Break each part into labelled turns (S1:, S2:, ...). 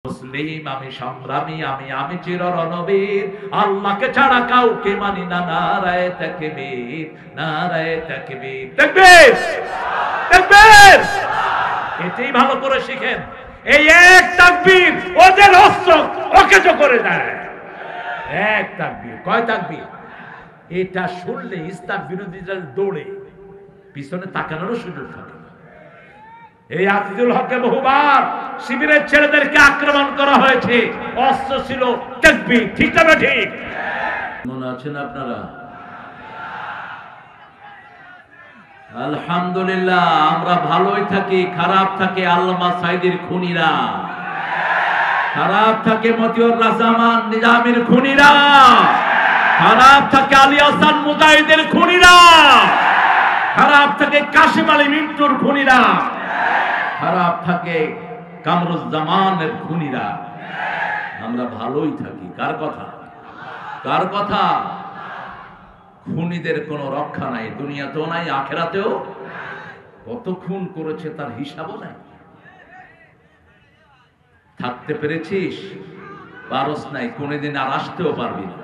S1: মুসলিম, আমি সংগ্রামী, আমি চির রণবীর, আল্লাহকে ছাড়া কাউকে মানি না। নারায়ে তাকবীর, নারায়ে তাকবীর, তাকবীর, তাকবীর। এটাই ভালো করে শিখেন। এই এক তাকবীর ওদের অস্ত্র অকেজ করে দেয়। এক তাকবীর, কয় তাকবীর? এটা শুনলে ইসলাম বিরোধীরা দৌড়ে, পিছনে তাকানোরও সুযোগ থাকে। এই আজিজুল হককে বহুবার শিবিরের ছেলেদেরকে আক্রমণ করা হয়েছে, অস্ত্র ছিল তাকবীর। ঠিক না ঠিক? মনে আছেন আপনারা? আলহামদুলিল্লাহ, আমরা ভালোই থাকি, খারাপ থাকে আল্লামা সাইদির খুনিরা, খারাপ থাকে মতিউর রাহমান নিজামীর খুনিরা, খারাপ থাকে আলী হাসান মুজাহিদের খুনিরা, খারাপ থাকে কাশিম আলী মিন্টুর খুনিরা, খারাপ থাকে কামরুজ্জামানের খুনিরা। আমরা ভালোই থাকি। কার কথা? কার কথা? খুনিদের কোনো রক্ষা নাই, দুনিয়াতেও নাই, আখেরাতেও। কত খুন করেছে তার হিসাবও নাই। থাকতে পেরেছিস, পারস নাই, কোনদিন আর আসতেও পারবি না।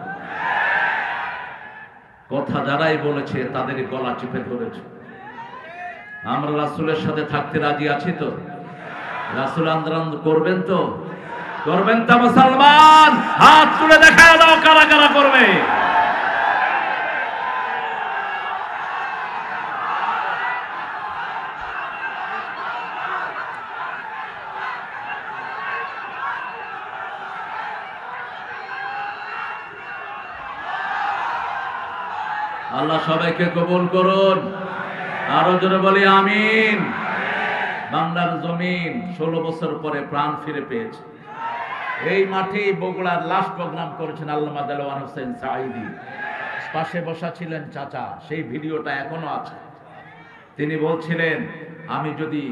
S1: কথা যারাই বলেছে তাদের গলা চেপে ধরেছে। আমরা রাসূলের সাথে থাকতে রাজি আছি তো? রাসূল আন্দোলন করবেন তো? করবেন তো মুসলমান? হাত তুলে দেখা দাও কারা কারা করবে। আল্লাহ সবাইকে কবুল করুন। আরো জোরে বলি আমিন। বাংলার জমিন 16 বছর পরে প্রাণ ফিরে পেয়েছে। এই মাঠে বগুড়ার লাস্ট প্রোগ্রাম করেছেন আল্লামা দেলোয়ার হোসেন সাঈদী। পাশে বসা ছিলেন চাচা, সেই ভিডিওটা এখনো আছে। তিনি বলছিলেন, আমি যদি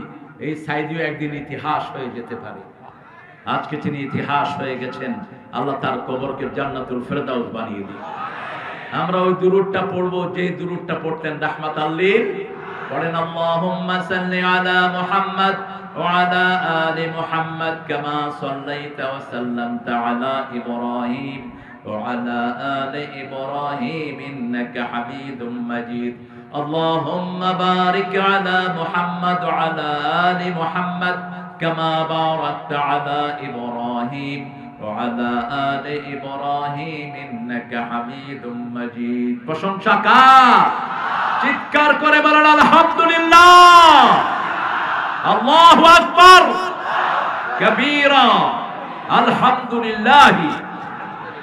S1: এই সাঈদীও একদিন ইতিহাস হয়ে যেতে পারি। আজকে তিনি ইতিহাস হয়ে গেছেন। আল্লাহ তার কবরকে জান্নাতুল ফেরদাউস বানিয়ে দিন। আমরা ওই দুরূদটা পড়বো, যে দুরূদটা পড়তেন রাহমাতাল লিল। পড়েন আল্লাহুম্মা সাল্লি আলা মুহাম্মাদ ওয়া আলা আলি মুহাম্মাদ কামা সাল্লাইতা ওয়া সাল্লামতা আলা ইব্রাহিম ওয়া আলা আলি ইব্রাহিম ইন্নাকা হামিদুম মাজিদ। আল্লাহুম্মা বারিক আলা মুহাম্মাদ ওয়া আলা আলি মুহাম্মাদ কামা বারাকতা আলা ইব্রাহিম وعلى آل إبراهيم إنك حميد مجيد। প্রশংসা কার? চিৎকার করে বলেন আলহামদুলিল্লাহ। আল্লাহু আকবার কবীরা, আলহামদুলিল্লাহি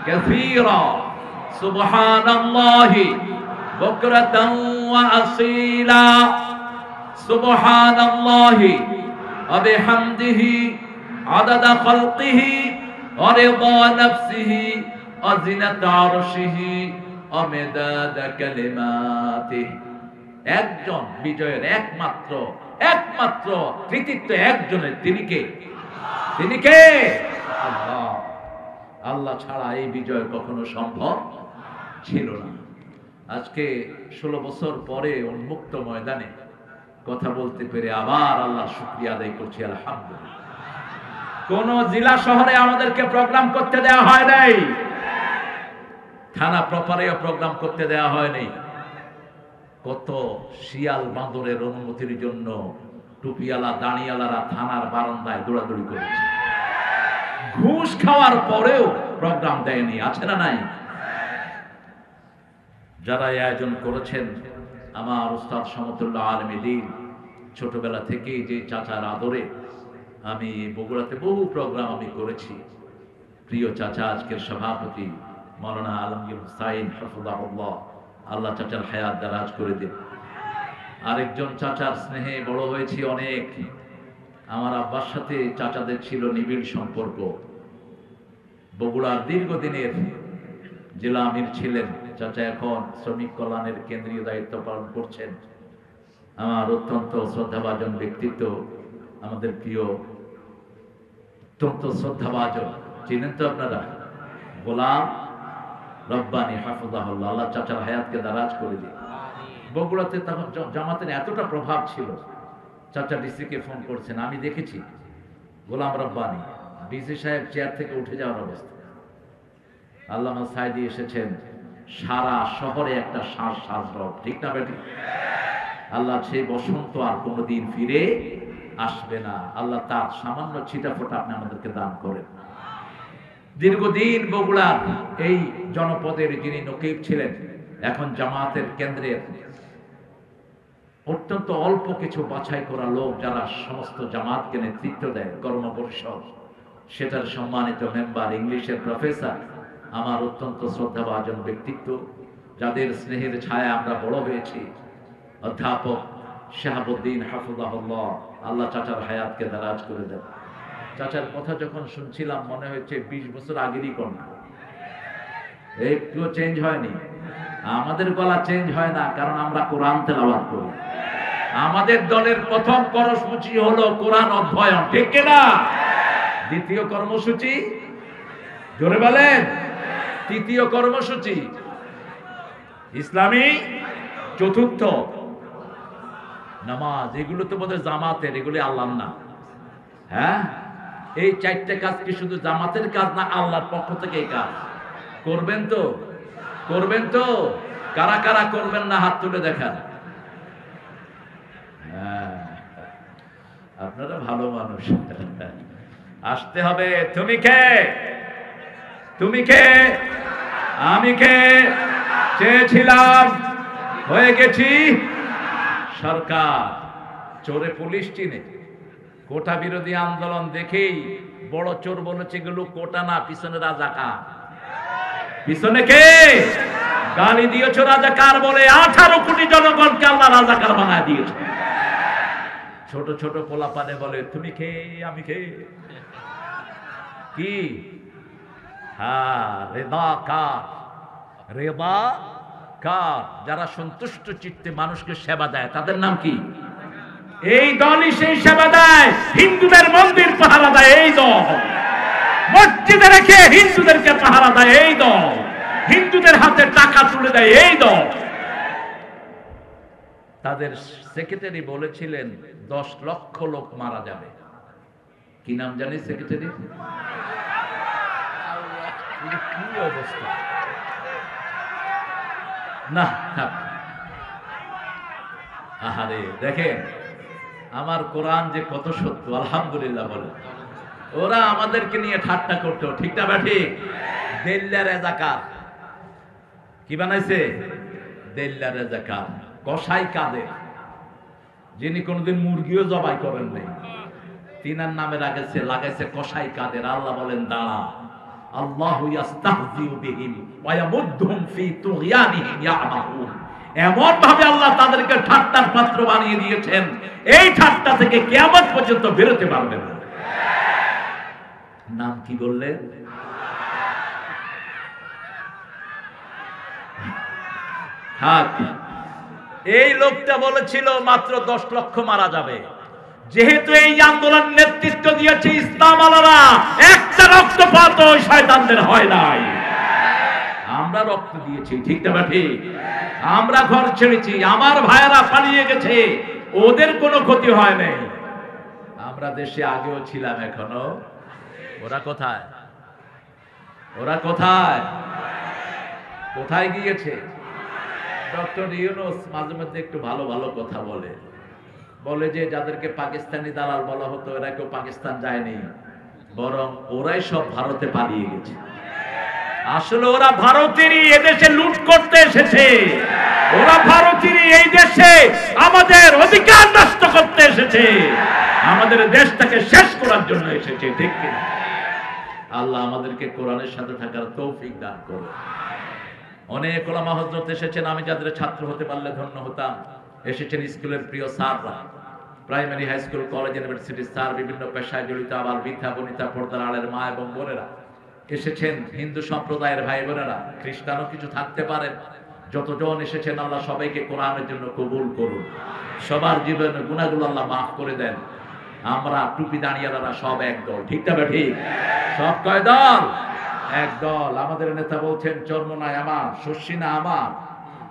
S1: কাসীরা, সুবহানাল্লাহি বুকরাতান ওয়া আসীলা, সুবহানাল্লাহি ওয়া বিহামদিহি আদাদা খালকিহি ورضا نفسه وزنة عرشه ومداد كلماته। একজন বিজয়ের একমাত্র কৃতিত্ব একজনের। তিনি কে? তিনি কে? আল্লাহ। আল্লাহ ছাড়া এই বিজয় কখনো সম্ভব ছিল না। আজকে 16 বছর পরে উন্মুক্ত ময়দানে কথা বলতে পেরে আবার আল্লাহ শুকরিয়া আদায় করছি, আলহামদুলিল্লাহ। কোন জেলা শহরে আমাদেরকে প্রোগ্রাম করতে দেওয়া হয় নাই, থানা প্রপারেও প্রোগ্রাম করতে দেওয়া হয়নি। কত শিয়াল বাঁদরের অনুমতির জন্য টুপিওয়ালা দাঁড়িয়ালারা থানার বারান্দায় দৌড়াদৌড়ি করেছে। ঘুষ খাওয়ার পরেও প্রোগ্রাম দেয়নি, আছে না নাই? যারা এই আয়োজন করেছেন, আমার উস্তাদ শামসুল্লাহ আলমী দ্বীন, ছোটবেলা থেকেই যে চাচার আদরে আমি বগুড়াতে বহু প্রোগ্রাম আমি করেছি। প্রিয় চাচা আজকের সভাপতি মাওলানা আলমগীর হুসাইন হাফিজাহুল্লাহ, আল্লাহ চাচার হায়াত দারাজ করে দিন। আরেকজন চাচার স্নেহে বড় হয়েছি অনেক। আমার আব্বার সাথে চাচাদের ছিল নিবিড় সম্পর্ক। বগুড়ার দীর্ঘদিনের জেলা আমির ছিলেন চাচা, এখন শ্রমিক কল্যাণের কেন্দ্রীয় দায়িত্ব পালন করছেন। আমার অত্যন্ত শ্রদ্ধাভাজন ব্যক্তিত্ব, আমাদের প্রিয় অত্যন্ত শ্রদ্ধাভাজন, চিনেন তো আপনারা, গোলাম রব্বানী হাফিজাহুল্লাহ, আল্লাহ চাচার হায়াতকে দারাজ করে দিন। বগুড়াতে তখন জামাতের এতটা প্রভাব ছিল, চাচা ডিসিকে ফোন করছেন, আমি দেখেছি গোলাম রব্বানী ডিসি সাহেব চেয়ার থেকে উঠে যাওয়ার অবস্থা। আল্লামা সাইদি এসেছেন, সারা শহরে একটা শ্বাস রব, ঠিক না বেটি? আল্লাহ সেই বসন্ত আর কোনোদিন ফিরে আসবে না। আল্লাহ তার সামান্য ছিটাফোঁটা আপনি আমাদেরকে দান করেন। দীর্ঘদিন বগুড়ার এই জনপদের যিনি নকিব ছিলেন, এখন জামাতের কেন্দ্রের অত্যন্ত অল্প কিছু বাছাই করা লোক যারা সমস্ত জামাতকে নেতৃত্ব দেয়, কর্ম পরিষদ, সেটার সম্মানিত মেম্বার, ইংলিশের প্রফেসর, আমার অত্যন্ত শ্রদ্ধাভাজন ব্যক্তিত্ব, যাদের স্নেহের ছায়া আমরা বড় হয়েছি, অধ্যাপক শাহাবুদ্দিন হাফিজাহুল্লাহ, আল্লাহ চাচার হায়াতকে দারাজ করে দেন। চাচার কথা যখন শুনছিলাম মনে হচ্ছে 20 বছর আগেরই কন্যা, একটুও চেঞ্জ হয়নি। আমাদের গলা চেঞ্জ হয় না, কারণ আমরা কোরআন তেলাওয়াত করি। আমাদের দলের প্রথম কর্মসূচি হলো কোরআন অধ্যয়ন, ঠিক কিনা? দ্বিতীয় কর্মসূচি, জোরে বলেন, তৃতীয় কর্মসূচি ইসলামী, চতুর্থ নামাজ। এগুলো তো বোধহয় জামাতের, এগুলি আল্লাহর না। হ্যাঁ, এই 4টে কাজ কি শুধু জামাতের কাজ না, আল্লাহর পক্ষ থেকে এই কাজ করবেন তো? করবেন তো? কারা কারা করবেন না হাত তুলে দেখান। হ্যাঁ, আপনারা ভালো মানুষ, আসতে হবে। তুমি কে? তুমি কে? আমি কে? চেয়েছিলাম, হয়ে গেছি সরকার। চোরে পুলিশ চিনে, কোটা বিরোধী আন্দোলন দেখেই বড় চোর বলেছে এগুলো কোটা না, পিছনে রাজাকার। পিছনে কে? গালি দিয়েছ রাজাকার বলে 18 কোটি জনগণকে আল্লাহ রাজাকার বানায় দিয়েছে। ছোট ছোট পোলাপানে বলে তুমি কে, আমি কে? কি? হ্যাঁ, রেদা কার? রেবা কার? যারা সন্তুষ্ট চিত্তে মানুষকে সেবা দেয়, তাদের নাম কি? এই দলই সেই সেবা দেয়। হিন্দুদের মন্দির পাহারা দেয় এই দল, মসজিদে রেখে হিন্দুদেরকে পাহারা দেয় এই দল, হিন্দুদের হাতে টাকা তুলে দেয় এই দল। তাদের সেক্রেটারি বলেছিলেন 10 লক্ষ লোক মারা যাবে। কি নাম জানি সেক্রেটারি? কি অবস্থা না, আহারে দেখেন আমার কোরআন যে কত সত্য, আলহামদুলিল্লাহ বলে। ওরা আমাদেরকে নিয়ে ঠাট্টা করতো, ঠিক না ব্যাঠি? দেল্লা রাজাকার কি বানাইছে? দেল্লা রাজাকার, কসাই কাদের, যিনি কোনোদিন মুরগিও জবাই করেন নাই, তিনার নামে লাগাইছে কসাই কাদের। আল্লাহ বলেন দাঁড়া, আল্লাহু ইস্তাহজিউ বিহিম ওয়া ইয়ামুদ্দুহুম ফি তুগয়ানিহিম ইয়ামাহুন। এমন ভাবে আল্লাহ তাদেরকে ঠাট্টার পাত্র বানিয়ে দিয়েছেন, এই ঠাট্টা থেকে কিয়ামত পর্যন্ত বেরোতে পারবে না। নাম কি বললেন? হ্যাঁ, এই লোকটা বলেছিল মাত্র 10 লক্ষ মারা যাবে। যেহেতু এই আন্দোলন নেতৃত্ব দিয়েছে ইসলাম আলারা, একটা রক্তপাত ওই শয়তানদের হয় নাই। আমরা রক্ত দিয়েছি, ঠিক না ঠিক? আমরা ঘর ছেড়েছি, আমার ভাইয়েরা পালিয়ে গেছে, ওদের কোনো ক্ষতি হয় নাই। আমরা দেশে আগেও ছিলাম, এখনো। ওরা কোথায়? ওরা কোথায়? কোথায় গিয়েছে? ডক্টর ইউনূস মাঝে মধ্যে একটু ভালো ভালো কথা বলে যে যাদেরকে পাকিস্তানি দালাল বলা হতো, এরা কেউ পাকিস্তান যায়নি, বরং ওরাই সব ভারতে পালিয়ে গেছে। আসলে ওরা ভারতেরই এদেশে লুট করতে এসেছে, ওরা ভারতেরই এই দেশে আমাদের অধিকার নষ্ট করতে এসেছে, আমাদের দেশটাকে শেষ করার জন্য এসেছে, ঠিক কি? আল্লাহ আমাদেরকে কোরআনের সাথে থাকার তৌফিক দান করুন। অনেক ওলামা হযরত এসেছেন, আমি যাদের ছাত্র হতে পারলে ধন্য হতাম। এসেছেন স্কুলের প্রিয় স্যাররা, primary, high school, college, university sir, বিভিন্ন পেশায় জড়িত, আবার বৃদ্ধা বনিতা, পর্দার আড়ের মা এবং বোনেরা এসেছেন, হিন্দু সম্প্রদায়ের ভাই বোনেরা, খ্রিস্টানও কিছু থাকতে পারেন। যতজন এসেছেন আল্লাহ সবাইকে কোরআনের জন্য কবুল করুন, সবার জীবনের গুনাহগুলো আল্লাহ মাফ করে দেন। আমরা টুপি দাঁড়িয়ালারা সব এক দল, ঠিক না ঠিক? সব কয় দল? এক দল। আমাদের নেতা বলছেন চরমনাই আমার, শর্ষিনা আমার,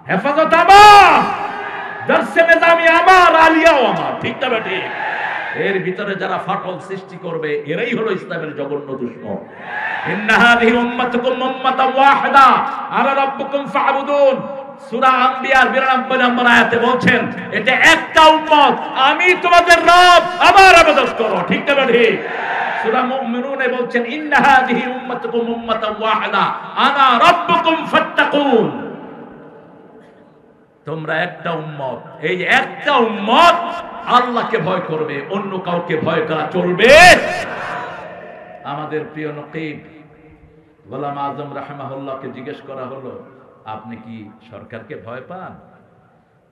S1: হেফাজত আমার, দর্শে নিজামি আমার, আলিয়াও আমার, ঠিক না ঠিক? এর ভিতরে যারা ফাটল সৃষ্টি করবে এরাই হলো ইসলামের জঘন্য দুশমন। ইন্না হাযিহি উম্মাতুকুম উম্মাতান ওয়াহিদা আনা রাব্বুকুম ফা'বুদুন। সূরা আম্বিয়ার 92 নম্বর আয়াতে বলছেন এটা একটা উম্মত, আমি তোমাদের রব, আমার ইবাদত করো। ঠিক না ঠিক? সূরা মুমিনুনে বলছেন ইন্না হাযিহি উম্মাতুকুম উম্মাতান ওয়াহিদা আনা রাব্বুকুম ফাত্তাকুন। তোমরা একটা উম্মত, এই একটা উম্মত আল্লাহকে ভয় করবে, অন্য কাউকে ভয় করা চলবে। আমাদের প্রিয় নকিব গোলাম আজম রাহিমাহুল্লাহকে জিজ্ঞেস করা হলো, আপনি কি সরকারকে ভয় পান?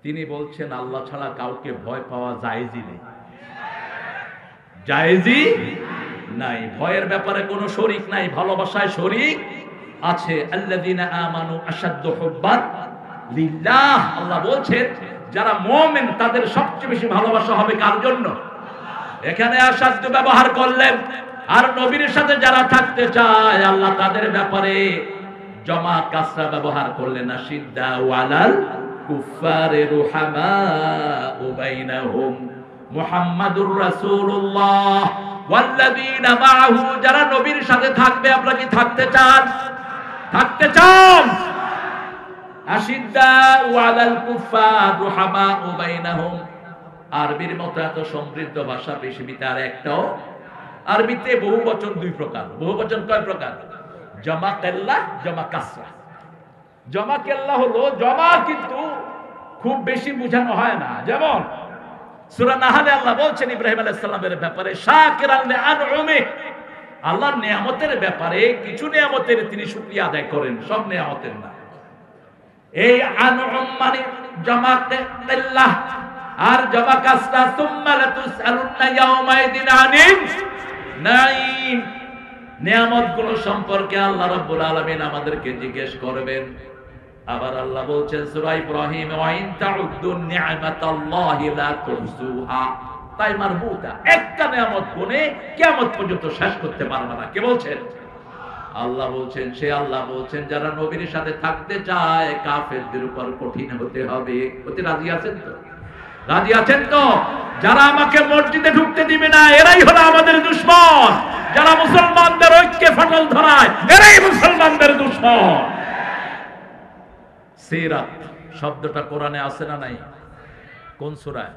S1: তিনি বলছেন আল্লাহ ছাড়া কাউকে ভয় পাওয়া জায়েজই নেই, জায়েজই নাই। ভয়ের ব্যাপারে কোনো শরীক নাই, ভালোবাসায় শরীক আছে। আল্লাযীনা আমানু আশাদ্দু হুব্বান লিল্লাহ। আল্লাহ বলছেন যারা মুমিন তাদের সবচেয়ে বেশি ভালোবাসা হবে কার জন্য? এখানে আশাদ্দু ব্যবহার করলেন। আর নবীর সাথে যারা থাকতে চায় আল্লাহ তাদের ব্যাপারে জমা কাসরা ব্যবহার করলেন। আশিদ্দা ওয়ালাল কুফারে রুহামাউ বাইনাহুম মুহাম্মাদুর রাসূলুল্লাহ ওয়াল্লাযীনা মাআহু। যারা নবীর সাথে থাকবে, আপনারা কি থাকতে চান? থাকতে চান? আশিদ্দা ওয়ালাল কুফার রুহামাউ বাইনাহুম। আরবির মতো এত সমৃদ্ধ ভাষা পৃথিবীতে আর একটাও। আরবিতে বহুবচন দুই প্রকার। বহুবচন কয় প্রকার? জমা কেল্লা, জমা কাসরা। জমা কেল্লা হলো জমা, কিন্তু খুব বেশি বোঝানো হয় না। যেমন সূরা নাহলে আল্লাহ বলছেন ইব্রাহিম আলাইহিস সালামের ব্যাপারে শাকিরান লিআনউমি। আল্লাহর নিয়ামতের ব্যাপারে কিছু নিয়ামতের তিনি শুকরিয়া আদায় করেন, সব নিয়ামতের না। এই আনউম মানে জমা কেল্লা আর জমা কাসরা। সুম্মা লাতুসআলুন্না ইয়াওমাইদিন আনিন নাঈম। নিয়ামতগুলো সম্পর্কে আল্লাহ রাব্বুল আলামিন আমাদেরকে জিজ্ঞেস করবেন। আবার আল্লাহ বলছেন সূরা ইব্রাহিম ওয়া ইন তাউদ্দু নি'মাতাল্লাহি লা তুহসুহা। তাই মারবুতা, একটা নিয়ামত গুণে কিয়ামত পর্যন্ত শেষ করতে পারবে না। কে বলছেন? আল্লাহ বলছেন। সে আল্লাহ বলছেন যারা নবীর সাথে থাকতে চায় কাফেরদের উপর কঠিন হতে হবে। হতে রাজি আছেন তো? রাজি আছেন তো? যারা আমাকে মসজিদে ঢুকতে দিবে না এরাই হলো আমাদের দুশমন। যারা মুসলমানদের ঐক্যে ফাটল ধরায় এরাই মুসলমানদের দুশমন। সিরাত শব্দটা কোরআনে আছে না নাই? কোন সূরায়?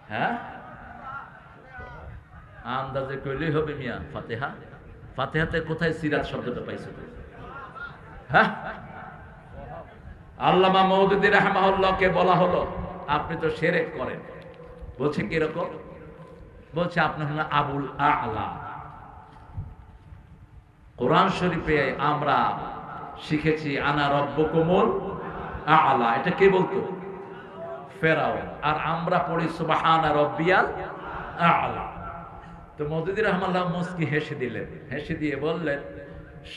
S1: হ্যাঁ, আন্দাজে কইলেই হবে মিয়া। ফাতিহা। ফাতিহাতে কোথায় সিরাত শব্দটা পাইছো? হ্যাঁ, আল্লামা মওদুদী রাহিমাহুল্লাহকে বলা হলো আপনি তো শিরক করেন। বলছে কি রকম? বলছে আপনি হলেন আবুল আ'লা। কোরআন শরীফে আমরা শিখেছি আনা রব্বুকুমুল আ'লা। এটা কে বলতো? ফেরাউন। আর আমরা পড়ি সুবহানা রব্বিয়াল আ'লা। তো মওদুদী রাহিমাহুল্লাহ মুস্কি হেসে দিলেন। হেসে দিয়ে বললেন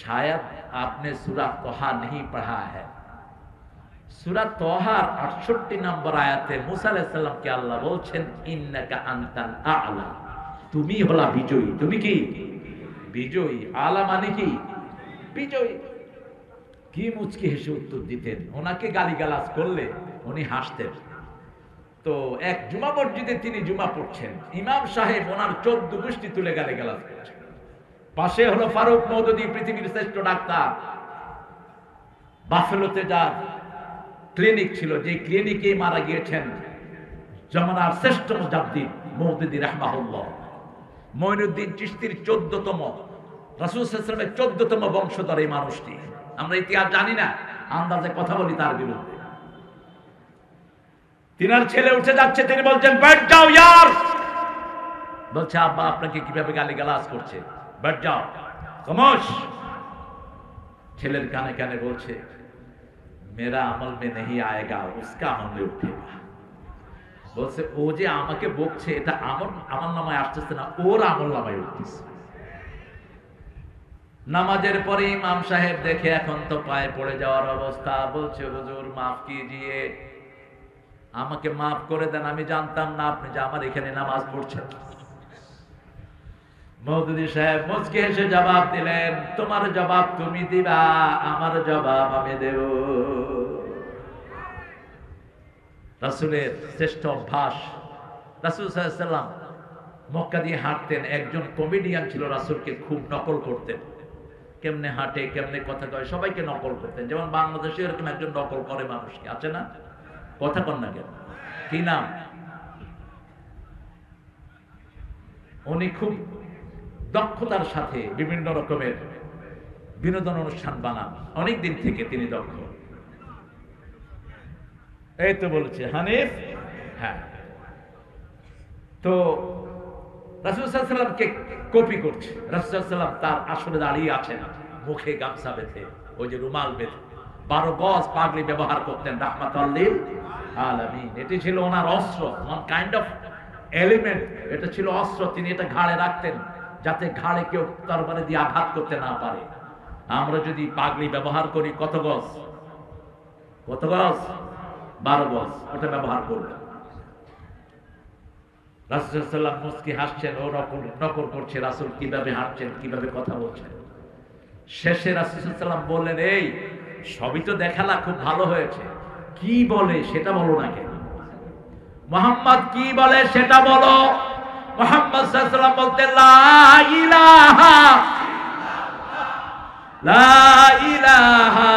S1: শায়দ आपने सूरा तोहा नहीं पढ़ा है। सूरा तोहार 68 নম্বর আয়াতে মুসা আলাইহিস সালামকে আল্লাহ বলছেন ইন্নাকা আনতাল আ'লা। তুমি হলা বিজয়ী। তুমি কি? বিজয়ী। আলা মানে কি? বিজয়ী। কি মুচকি হেসে উত্তর দিতেন। ওনাকে গালিগালাজ করলে উনি হাসতেন। তো এক জুমা মসজিদে তিনি জুমা পড়ছেন, ইমাম সাহেব ওনার 14 গোষ্ঠী তুলে গালিগালাজ করছেন। পাশে হলো ফারুক মওদুদী, পৃথিবীর শ্রেষ্ঠ ডাক্তার। বাফেলোতে যার ক্লিনিক ছিল, যে ক্লিনিকে মারা গিয়েছেন জামানার শ্রেষ্ঠ মুজাদ্দিদ মওদুদী রাহিমাহুল্লাহ। মঈনুদ্দিন চিশতির 14তম, রাসূল সাল্লাল্লাহু আলাইহি ওয়াসাল্লামের 14তম বংশধর এই মানুষটি। আমরা ইতিহাস জানি না, আন্দাজে কথা বলি তার বিরুদ্ধে। তিনার ছেলে উঠে যাচ্ছে, তিনি বলছেন बैठ जाओ यार। বলছে আব্বা আপনাকে কিভাবে গালিগালাজ করছে, बैठ जाओ खामोश। ছেলের কানে কানে বলছে मेरा अमल में नहीं आएगा, उसका अमल में उठेगा। বলছে ও যে আমাকে বকছে এটা আমার নামায় আসতেছে না, ওর আমল নামায় উঠতেছে। নামাজের পরে ইমাম সাহেব দেখে এখন তো পায়ে পড়ে যাওয়ার অবস্থা। বলছে হুজুর মাফ কিজিয়ে, আমাকে মাফ করে দেন, আমি জানতাম না আপনি যে আমার এখানে নামাজ পড়ছেন। মওদুদী সাহেব মুচকি হেসে জবাব দিলেন তোমার জবাব তুমি দিবা, আমার জবাব আমি দেব। রাসূলের শ্রেষ্ঠ অভ্যাস রাসূল সাল্লাল্লাহু আলাইহি ওয়াসাল্লাম মক্কা দিয়ে হাঁটতেন, একজন কমেডিয়ান ছিল রাসূলকে খুব নকল করতেন, কেমনে হাঁটে কেমনে কথা কয় সবাইকে নকল করতেন। যেমন বাংলাদেশে এরকম একজন নকল করে মানুষকে আছে না, কথা কন না কেন, কি নাম? উনি খুব দক্ষতার সাথে বিভিন্ন রকমের বিনোদন অনুষ্ঠান বানান, অনেক দিন থেকে তিনি দক্ষ। এই তো বলেছে হানিফ, হ্যাঁ। তো রাসূল সাল্লাল্লাহু আলাইহি ওয়াসাল্লামকে কপি করছে। রাসূল সাল্লাল্লাহু আলাইহি ওয়াসাল্লাম তার আসলে দাঁড়িয়ে আছেন, মুখে গামছা বেঁধে, ওই যে রুমাল বেঁধে 12 গজ পাগড়ি ব্যবহার করতেন রাহমাতাল লিল আলামিন। এটি ছিল ওনার অস্ত্র, ওয়ান কাইন্ড অফ এলিমেন্ট, এটা ছিল অস্ত্র। তিনি এটা ঘাড়ে রাখতেন যাতে ঘাড়ে কেউ তরবারি দিয়ে আঘাত করতে না পারে। আমরা যদি পাগড়ি ব্যবহার করি কত গজ, কত গজ? 12 গজ, ওটা ব্যবহার করব। রাসূল সাল্লাল্লাহু আলাইহি ওয়াসাল্লাম মুস্কি হাসছেন, ও নকল করছে রাসূল কিভাবে হাঁটছেন, কিভাবে কথা বলছেন। শেষে রাসূল সাল্লাল্লাহু আলাইহি ওয়াসাল্লাম বললেন, এই সবই তো দেখালা, খুব ভালো হয়েছে, কি বলে সেটা বলো না কেন? মুহাম্মদ কি বলে সেটা বলো। মুহাম্মদ সাল্লাল্লাহু আলাইহি ওয়াসাল্লাম বলতেন, লা ইলাহা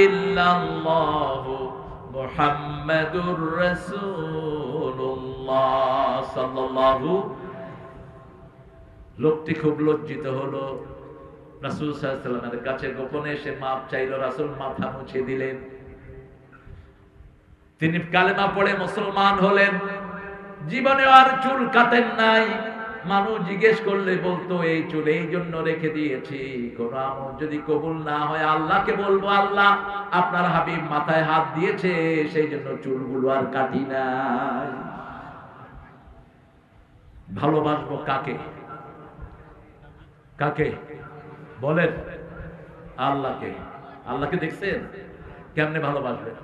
S1: ইল্লাল্লাহু মুহাম্মাদুর রাসূলুল্লাহ সাল্লাল্লাহু। লোকটি খুব লজ্জিত হলো, রাসূল সাল্লাল্লাহু আলাইহি ওয়াসাল্লামের কাছে গোপনে এসে মাপ চাইল। রাসূল মাথা মুছে দিলেন। তিনি কালেমা পড়ে মুসলমান হলেন। জীবনে আর চুল কাটেন নাই। মানুষ জিজ্ঞেস করলে বলতো, এই চুল এই জন্য রেখে দিয়েছি, কোন আমল যদি কবুল না হয় আল্লাহকে বলবো, আল্লাহ আপনার হাবিব মাথায় হাত দিয়েছে সেই জন্য চুলগুলো আর কাটি নাই। ভালোবাসবো কাকে? কাকে বলেন? আল্লাহকে। আল্লাহকে দেখছেন কেমনে ভালোবাসবেন?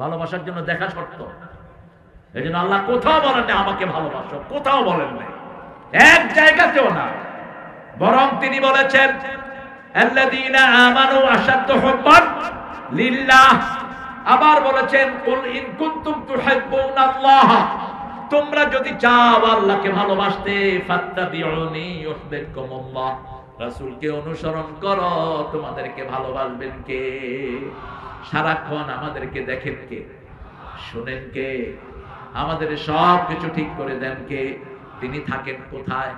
S1: ভালোবাসার জন্য দেখা শর্ত। এই জন্য আল্লাহ কোথাও বলেন না আমাকে ভালোবাসো, কোথাও বলেন না, এক জায়গাতেও না। বরং তিনি বলেছেন, আল্লাযীনা আমানু আশাদ্দু হুব্বান লিল্লাহ। আবার বলেছেন, কুল ইন কুনতুম তুহিব্বুনাল্লাহ, তোমরা যদি চাও আল্লাহকে ভালোবাসতে, ফাত্তাবিউনি ইউহিব্বুকুমুল্লাহ, রাসূলকে অনুসরণ করো, তোমাদেরকে ভালোবাসবেন কে? সারাক্ষণ আমাদেরকে দেখেন কে? শুনেন কে? আমাদের সব কিছু ঠিক করে দেন কে? তিনি থাকেন কোথায়?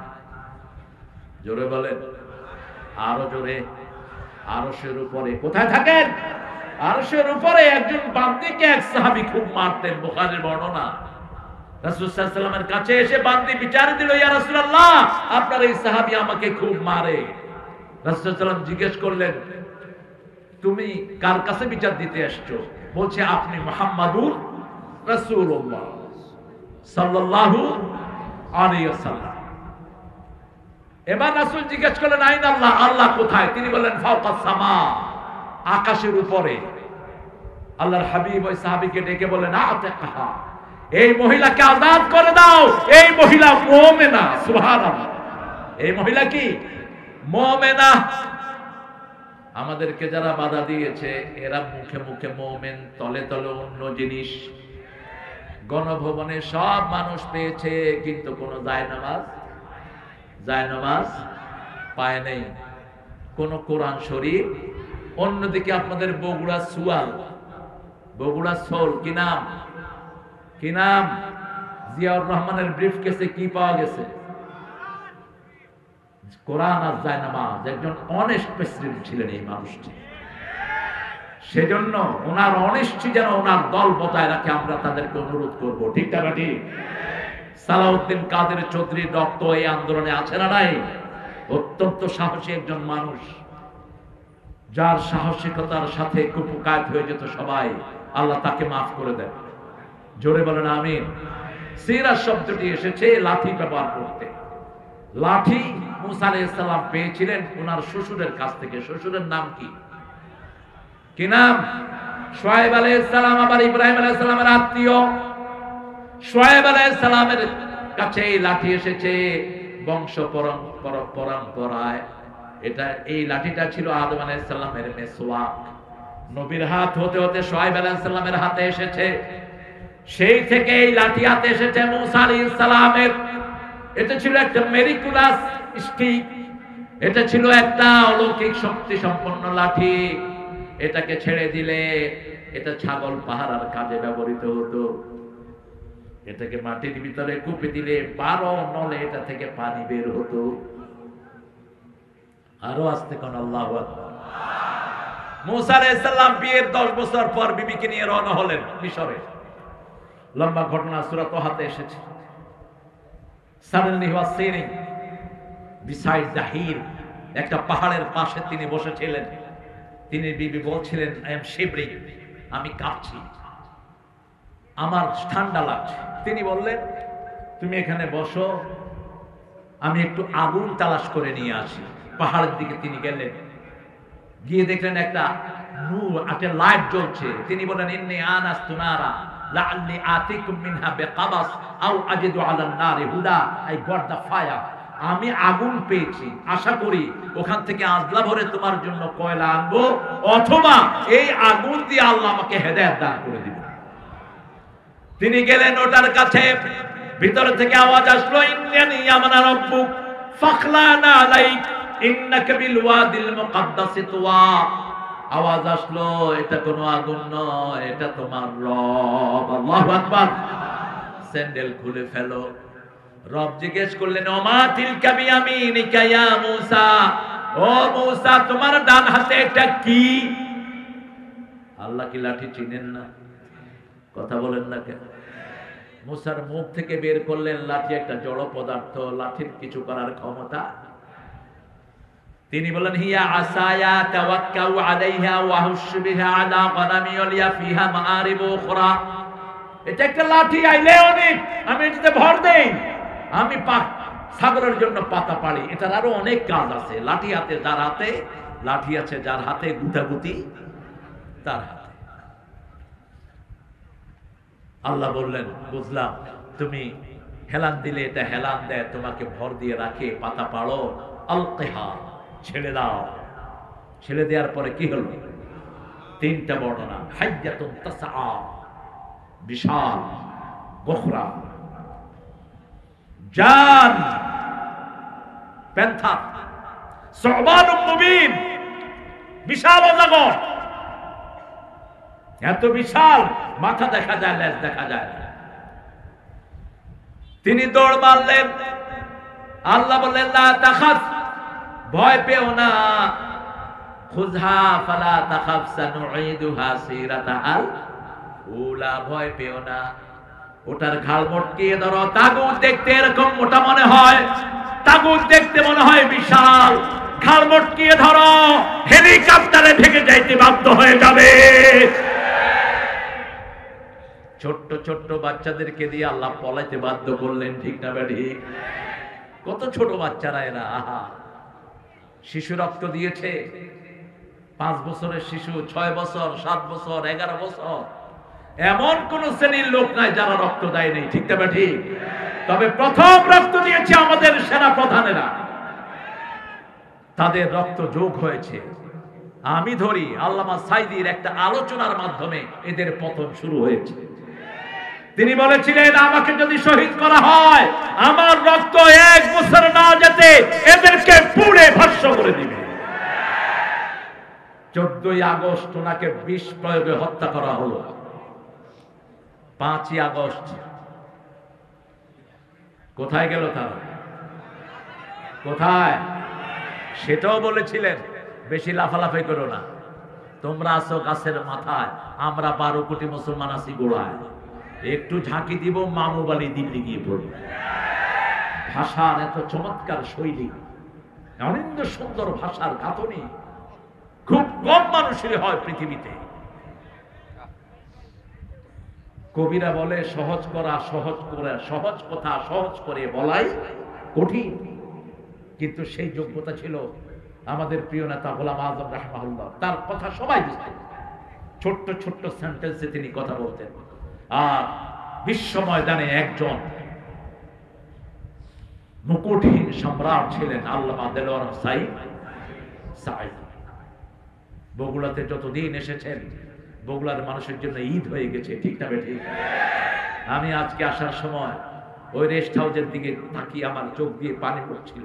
S1: জোরে বলেন, আরো জোরে। আরশের উপরে। কোথায় থাকেন? আরশের উপরে। একজন বান্দীকে এক সাহাবী খুব মারতেন, বুখারীর বর্ণনা। রাসূল সাল্লাল্লাহু আলাইহি ওয়াসাল্লামের কাছে এসে বান্দী বিচার দিল, ইয়া রাসূলুল্লাহ আপনার এই সাহাবী আমাকে খুব মারে। রাসূল সাল্লাল্লাহু আলাইহি ওয়াসাল্লাম জিজ্ঞেস করলেন, তুমি কার কাছে বিচার দিতে এসছো? বলছে, আপনি মুহাম্মাদুর রাসূলুল্লাহ সাল্লাল্লাহু আলাইহি ওয়াসাল্লাম। এবার রাসূল জিজ্ঞেস করলেন, আইন আল্লাহ, আল্লাহ কোথায়? তিনি বললেন, ফাওকাস সামা, আকাশের উপরে। আল্লাহর হাবিব ওই সাহাবীকে ডেকে বলেন, আতাকাহা, এই মহিলাকে আযাদ করে দাও, এই মহিলা মুমিনা। সুবহানাল্লাহ। এই মহিলা কি? মুমিনা। আমাদেরকে যারা বাধা দিয়েছে এরা মুখে মুখে মুমিন, তলে তলে অন্য জিনিস। গণভবনে সব মানুষ পেয়েছে কিন্তু কোন জায়নামাজ পায় নাই, কোন কোরআন শরীফ। অন্যদিকে আপনাদের বগুড়া সুয়াল, বগুড়া সোল, কি নাম? কি নাম? জিয়াউর রহমানের ব্রিফকেসে কি পাওয়া গেছে? কোরআন আর জায়নামাজ। একজন অনেস্ট প্রেসিডেন্ট ছিলেন এই মানুষটি, সেজন্য ওনার অনেস্টি যেন ওনার দল বজায় রাখে, আমরা তাদেরকে অনুরোধ করব। ঠিক না ঠিক? সালাউদ্দিন কাদের চৌধুরীর রক্ত এই আন্দোলনে আছে না নাই? অত্যন্ত সাহসী একজন মানুষ, যার সাহসিকতার সাথে কুপকাত হয়ে যেত সবাই, আল্লাহ তাকে মাফ করে দেন। জোরে বলেন আমিন। সিরাত শব্দটি এসেছে লাঠি ব্যবহার করতে। লাঠি মুসা আলাইহিস সালাম পেয়েছিলেন ওনার শ্বশুরের কাছ থেকে। শ্বশুরের নাম কি? কি নাম? শুআয়ব আলাইহিস সালাম। আবার ইব্রাহিম আলাইহিস সালামের আত্মীয়। শুআয়ব আলাইহিস সালামের কাছে এই লাঠি এসেছে বংশ পরম্পরায়। এটা, এই লাঠিটা ছিল আদম আলাইহিস সালামের মেসওয়াক। নবীর হাত হতে হতে শুআয়ব আলাইহিস সালামের হাতে এসেছে। সেই থেকে এই লাঠি হাতে এসেছে মুসা আলাইহিস সালামের। এটা ছিল একটা মেরিকুলাস স্টিক, এটা ছিল একটা অলৌকিক শক্তি সম্পন্ন লাঠি। এটাকে ছেড়ে দিলে এটা ছাগল পাহারার কাজে ব্যবহৃত হতো। এটাকে মাটির ভিতরে কুপে দিলে 12 নলে এটা থেকে পানি বের হতো। আরো আস্তে কোন আল্লাহু আকবার। মুসা আলাইহিস সালাম বিয়ের 10 বছর পর বিবিকে নিয়ে রওনা হলেন মিশরে। লম্বা ঘটনা সূরা তাহাতে এসেছে। Suddenly he was sitting beside the hill, একটা পাহাড়ের পাশে তিনি বসেছিলেন। তিনি বিবি বলছিলেন, I am shivering, আমি কাঁপছি, আমার ঠান্ডা লাগছে। তিনি বললেন, তুমি এখানে বসো, আমি একটু আগুন তালাশ করে নিয়ে আসি। পাহাড়ের দিকে তিনি গেলেন, গিয়ে দেখলেন একটা নূর, একটা লাইট জ্বলছে। তিনি বলেন, ইন্নী আনাস্তু নারা লাআল্লি আতিকুম মিনহা বিকাবাস আও আজিদু আলান নারি হুদা, আই গট দ্য ফায়ার। আমি আগুন পেয়েছি, আশা করি ওখান থেকে আজলা ভরে তোমার জন্য কয়লা আনবো, অথবা এই আগুন দিয়ে আল্লাহ আমাকে হেদায়েত দান করে দিবেন। তিনি গেলেন ওটার কাছে, ভিতর থেকে আওয়াজ আসলো, ইন্নানি আমানা রাব্বুক ফাখলানা আলাইক ইন্নাকা বিল ওয়াদিল মুকাদ্দাসি তুওয়া। আওয়াজ আসলো, এটা কোনো আগুন নয়, এটা তোমার রব। আল্লাহু আকবার। স্যান্ডেল খুলে ফেলো। রব জিজ্ঞেস করলেন, ওমা তিলকা বিয়ামিনিকা ইয়া মূসা, ও মূসা তোমার ডান হাতে এটা কি? আল্লাহ কি লাঠি চিনেন না? কথা বলেন না কেন? মূসার মুখ থেকে বের করলেন, লাঠি একটা জড় পদার্থ, লাঠির কিছু করার ক্ষমতা। তিনি বলেন, হিয়া আসায়া তাওয়াক্কাউ আলাইহা ওয়া হুশু বিহা আলা গনামি ওয়া ফিহা মাআরিবু উখরা। এটা একটা লাঠি, আইলে অনেক, আমি এটাতে ভর দেই, আমি ছাগলের জন্য পাতা পাড়ি, এটার আরো অনেক কাজ আছে। লাঠি হাতে যার হাতে, লাঠি আছে যার হাতে, গুতাগুতি তার হাতে। আল্লাহ বললেন, বুঝলাম, তুমি হেলান দিলে এটা হেলান দেয়, তোমাকে ভর দিয়ে রাখে, পাতা পাড়ো। আলকিহা, ছেড়ে দাও। ছেড়ে দেওয়ার পরে কি হলো? 3টা বর্ণনা। হাইয়াতুন তাসআ, বিশাল গোখরা, জান, প্যান্থার, সুবানুম মুবিন, বিশাল অজগর। এত বিশাল, মাথা দেখা যায়, লেজ দেখা যায়। তিনি দৌড় মারলেন। আল্লাহ বললেন, লা তাখাফ, ভয় পেও না। খুযহা ফালা তাখাফ সানুঈদুহা সিরাতাহাল উলা, ভয় পেও না। ওটার ঘাড় মটকিয়ে ধরো। তাগুত দেখতে এরকম মোটা মনে হয়, তাগুত দেখতে মনে হয় বিশাল। ঘাড় মটকিয়ে ধরো, হেলিকপ্টারে ভেঙে যাইতে বাধ্য হয়ে যাবে। ছোট্ট ছোট্ট বাচ্চাদেরকে দিয়ে আল্লাহ পলাইতে বাধ্য করলেন, ঠিক না বেঠি? কত ছোট বাচ্চারা এরা, আহা! শিশু রক্ত দিয়েছে, 5 বছরের শিশু, 6 বছর, 7 বছর, 11 বছর। এমন কোন শ্রেণীর লোক নাই যারা রক্ত দেয় নাই, ঠিক না বেঠি? তবে প্রথম রক্ত দিয়েছে আমাদের সেনা প্রধানেরা, তাদের রক্ত যোগ হয়েছে। আমি ধরি আল্লামা সাইদির একটা আলোচনার মাধ্যমে এদের পতন শুরু হয়েছে। তিনি বলেছিলেন, আমাকে যদি শহীদ করা হয়, আমার রক্ত 1 বছর না যেতে এদেরকে পুড়ে ভস্ম করে দিবে। 14ই আগস্ট ওনাকে বিষ প্রয়োগে হত্যা করা হলো। 5ই আগস্ট কোথায় গেল তারা? কোথায়? সেটাও বলেছিলেন, বেশি লাফালাফি করো না, তোমরা আছো গাছের মাথায়, আমরা 12 কোটি মুসলমান আছি গোড়ায়। একটু ঝাঁকি দিব, মামু বালি দিল্লি গিয়ে পড়বে। ভাষার এত চমৎকার শৈলী, অনিন্দ সুন্দর ভাষার গাঁথনি খুব কম মানুষের হয় পৃথিবীতে। কবিরা বলে, সহজ করা সহজ করে, সহজ কথা সহজ করে বলাই কঠিন। কিন্তু সেই যোগ্যতা ছিল আমাদের প্রিয় নেতা গোলাম আযম রাহিমাহুল্লাহ। তার কথা সবাই বুঝতেন, ছোট্ট ছোট্ট সেন্টেন্সে তিনি কথা বলতেন। আর বিশ্ব ময়দানে একজন মুকুটহীন সম্রাট ছিলেন আল্লামা দেলোয়ার সাঈদ। বগুড়াতে যতদিন এসেছেন, বগুড়ার মানুষের জন্য ঈদ হয়ে গেছে, ঠিক না বেঠিক? আমি আজকে আসার সময় ওই রেস্ট হাউসের দিকে তাকিয়ে আমার চোখ দিয়ে পানি পড়ছিল।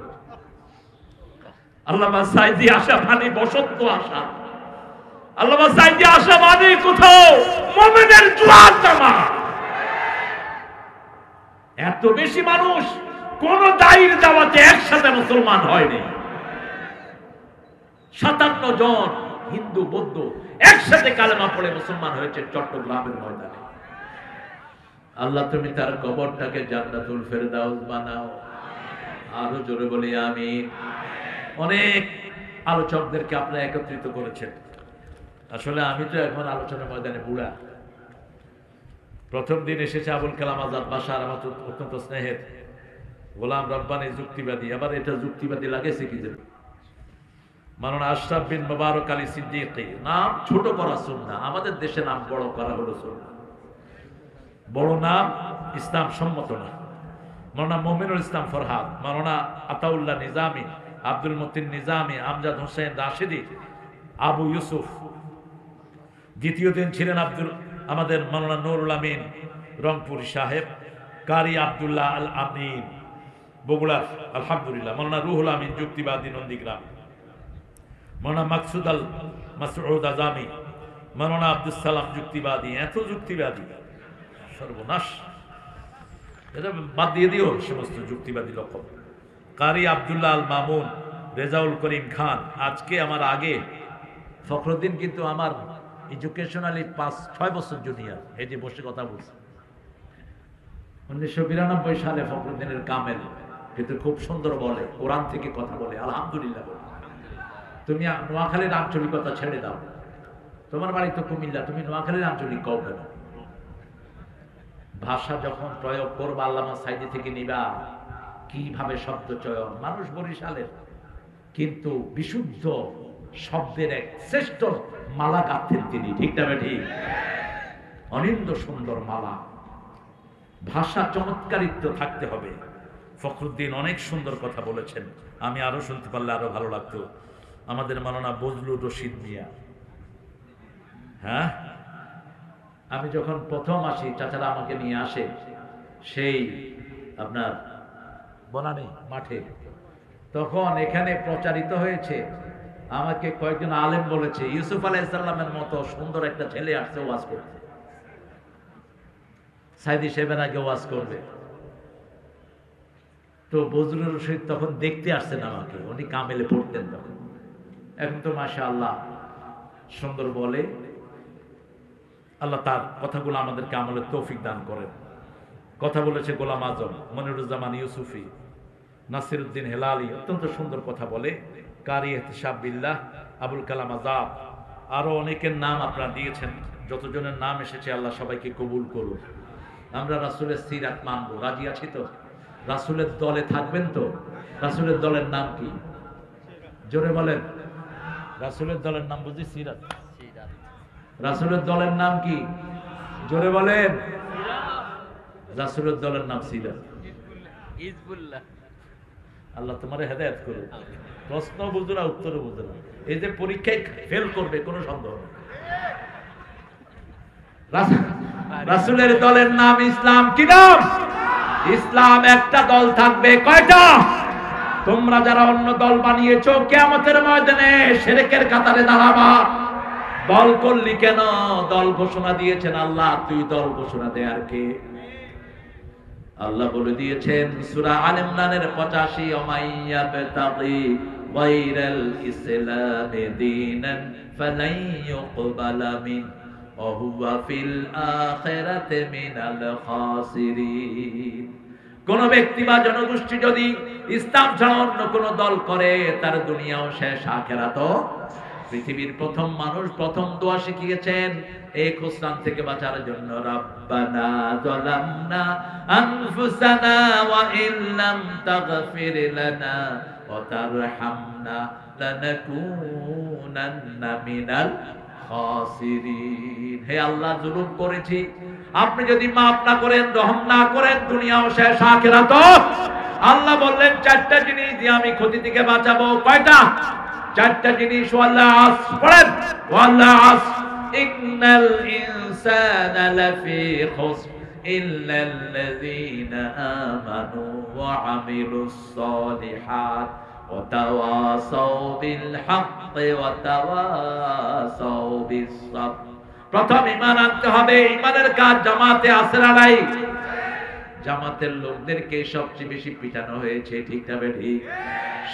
S1: আল্লামা সাইদি আসা মানে বসন্ত আসা, আল্লামা সাইদি আসা মানে কোথাও মুমিনের জোয়ার নামা। এত বেশি মানুষ কোন দায়ীর দাওয়াতে একসাথে মুসলমান হয়নি। 57 জন হিন্দু বৌদ্ধ একসাথে কালেমা পড়ে মুসলমান হয়েছে চট্টগ্রামের ময়দানে। আল্লাহ তুমি তার কবরটাকে জান্নাতুল ফেরদাউস বানাও। আরো জোরে বলি আমিন। অনেক আলোচকদেরকে আপনারা একত্রিত করেছেন। আসলে আমি তো এখন আলোচনার ময়দানে বুড়া। প্রথম দিন এসেছে আবুল কালাম আজাদ বাশার, আমার অত্যন্ত স্নেহের গোলাম রব্বানি যুক্তিবাদী। আবার এটা যুক্তিবাদী লাগেছে কি যেন মাওলানা আশরাফ বিন মুবারক আলী সিদ্দিকী। নাম ছোট করা সুন্নাহ, আমাদের দেশে নাম বড় করা হলো সুন্নাহ। বড় নাম ইসলাম সম্মত না। মাওলানা মুমিনুল ইসলাম ফরহাদ, মাওলানা আতাউল্লাহ নিজামী, আব্দুল মতিন নিজামী, আমজাদ হোসেন রাশিদি, আবু ইউসুফ। দ্বিতীয় দিন ছিলেন আমাদের মাওলানা নুরুল আমিন রংপুরি সাহেব, কারি আব্দুল্লাহ আল আমিন বগুড়ার আলহামদুলিল্লাহ, মাওলানা রুহুল আমিন যুক্তিবাদী নন্দীগ্রাম, মাওলানা মাকসুদ আল মাসউদ আজামি, মাওলানা আব্দুল সালাম যুক্তিবাদী। এত যুক্তিবাদী, সর্বনাশ। এটা বাদ দিয়ে দিও সমস্ত যুক্তিবাদী লক্ষণ। কারি আব্দুল্লাহ আল মামুন, রেজাউল করিম খান। আজকে আমার আগে ফখরুদ্দিন কিন্তু আমার এডুকেশনালি 5-6 বছর জুনিয়র। এই যে বসে কথা বলছে, 1992 সালে ফখরুদ্দিনের কামেল, কিন্তু খুব সুন্দর বলে, কোরআন থেকে কথা বলে, আলহামদুলিল্লাহ বলে। তুমি নোয়াখালীর আঞ্চলিকতা ছেড়ে দাও, তোমার বাড়ি তো কুমিল্লা, তুমি নোয়াখালীর আঞ্চলিক কও কেন? ভাষা যখন প্রয়োগ করবা আল্লামা সাইদি থেকে নিবা, কিভাবে শব্দ চয়ন। মানুষ বরিশালের, কিন্তু বিশুদ্ধ শব্দের এক শ্রেষ্ঠ মালা গাঁথেন তিনি, ঠিক না ঠিক? অনিন্দ সুন্দর মালা। ভাষা চমৎকারিত্ব থাকতে হবে। ফখরুদ্দিন অনেক সুন্দর কথা বলেছেন, আমি আরো শুনতে পারলে আরো ভালো লাগতো। আমাদের মাওলানা বজলুর রশিদ মিয়া, হ্যাঁ, আমি যখন প্রথম আসি চাচারা আমাকে নিয়ে আসে সেই আপনার বনানী মাঠে, তখন এখানে প্রচারিত হয়েছে, আমাকে কয়েকজন আলেম বলেছে ইউসুফ আলাইহিস সালামের মতো সুন্দর একটা ছেলে আসছে ওয়াজ করতে, সাইদি সাহেবের আগে ওয়াজ করবে। তো বজলুর রশিদ তখন দেখতে আসছেন আমাকে, উনি কামেলে পড়তেন তখন। এখন তো মাশাআল্লাহ সুন্দর বলে। আল্লাহ তার কথাগুলো আমাদেরকে আমলের তৌফিক দান করেন। কথা বলেছে গোলাম আজম, মনিরুজ্জামান ইউসুফি, নাসিরউদ্দিন হেলালি, অত্যন্ত সুন্দর কথা বলে। কারি ইহতিসাব বিল্লাহ, আবুল কালাম আজাদ, আরো অনেকের নাম আপনারা দিয়েছেন। যতজনের নাম এসেছে আল্লাহ সবাইকে কবুল করুন। আমরা রাসূলের সিরাত মানবো, রাজি আছি তো? রাসূলের দলে থাকবেন তো? রাসূলের দলের নাম কি? জোরে বলেন। রাসূলের দলের নাম বুঝি সিরাত। রাসূলের দলের নাম কি? জোরে বলেন। রাসূলের দলের নাম সিরাত, হিজবুল্লাহ। আল্লাহ তোমারে হেদায়েত করুন। প্রশ্ন বুঝো না, উত্তর বুঝো না, এই যে পরীক্ষায় ফেল করবে কোনো সন্দেহ নেই। রাসূলের দলের নাম ইসলাম। কি নাম? ইসলাম। একটা দল থাকবে, কয়টা? তোমরা যারা অন্য দল বানিয়েছো, কিয়ামতের ময়দানে শিরকের কাতারে দাঁড়াবা। দল করলি কেন? দল ঘোষণা দিয়েছেন আল্লাহ, তুই দল ঘোষণা দে আর কে? আল্লাহ বলে দিয়েছেন সূরা আল ইমরানের 85, ওমাইয়াবতাগি গায়রাল ইসলামি দীনান ফালাই ইউকবালা মিন ওয়া হুয়া ফিল আখিরাতি মিনাল খাসিরিন। কোন ব্যক্তি বা জনগোষ্ঠী যদি ইসলাম ছাড়া অন্য কোন দল করে, তার দুনিয়াও শেষ, আখিরাতও। পৃথিবীর প্রথম মানুষ প্রথম দোয়া শিখিয়েছেন এই খুসরান থেকে বাঁচার জন্য, রাব্বানা যালামনা আনফুসানা ওয়া ইল্লাম তাগফির লানা ওয়া তারহামনা লানাকুনান্না মিনাল খাসিরিন। হে আল্লাহ, জুলুম করেছি, আপনি যদি মাফ না করেন, রহম না করেন, দুনিয়াও শেষ, আখিরাতও। আল্লাহ বললেন 4টা জিনিস দিয়ে আমি ক্ষতি থেকে বাঁচাবো। কয়টা? 4টা জিনিস। ওয়াল্লাহ আস, পড়েন, ওয়াল্লাহ আস ইন্নাল ইনসানা লাফি খুসর ইল্লাল্লাযীনা আমানু ওয়া আমিলুস সালিহাত ওয়া তাওয়াসাউ বিল হাক্কি ওয়া তাওয়াসাউ বিস সাবর। প্রথম ঈমান আনতে হবে। ঈমানের কাজ জামাতে আছে না নাই? জামাতের লোকদেরকে সবচেয়ে বেশি পিটানো হয়েছে, ঠিক না ঠিক?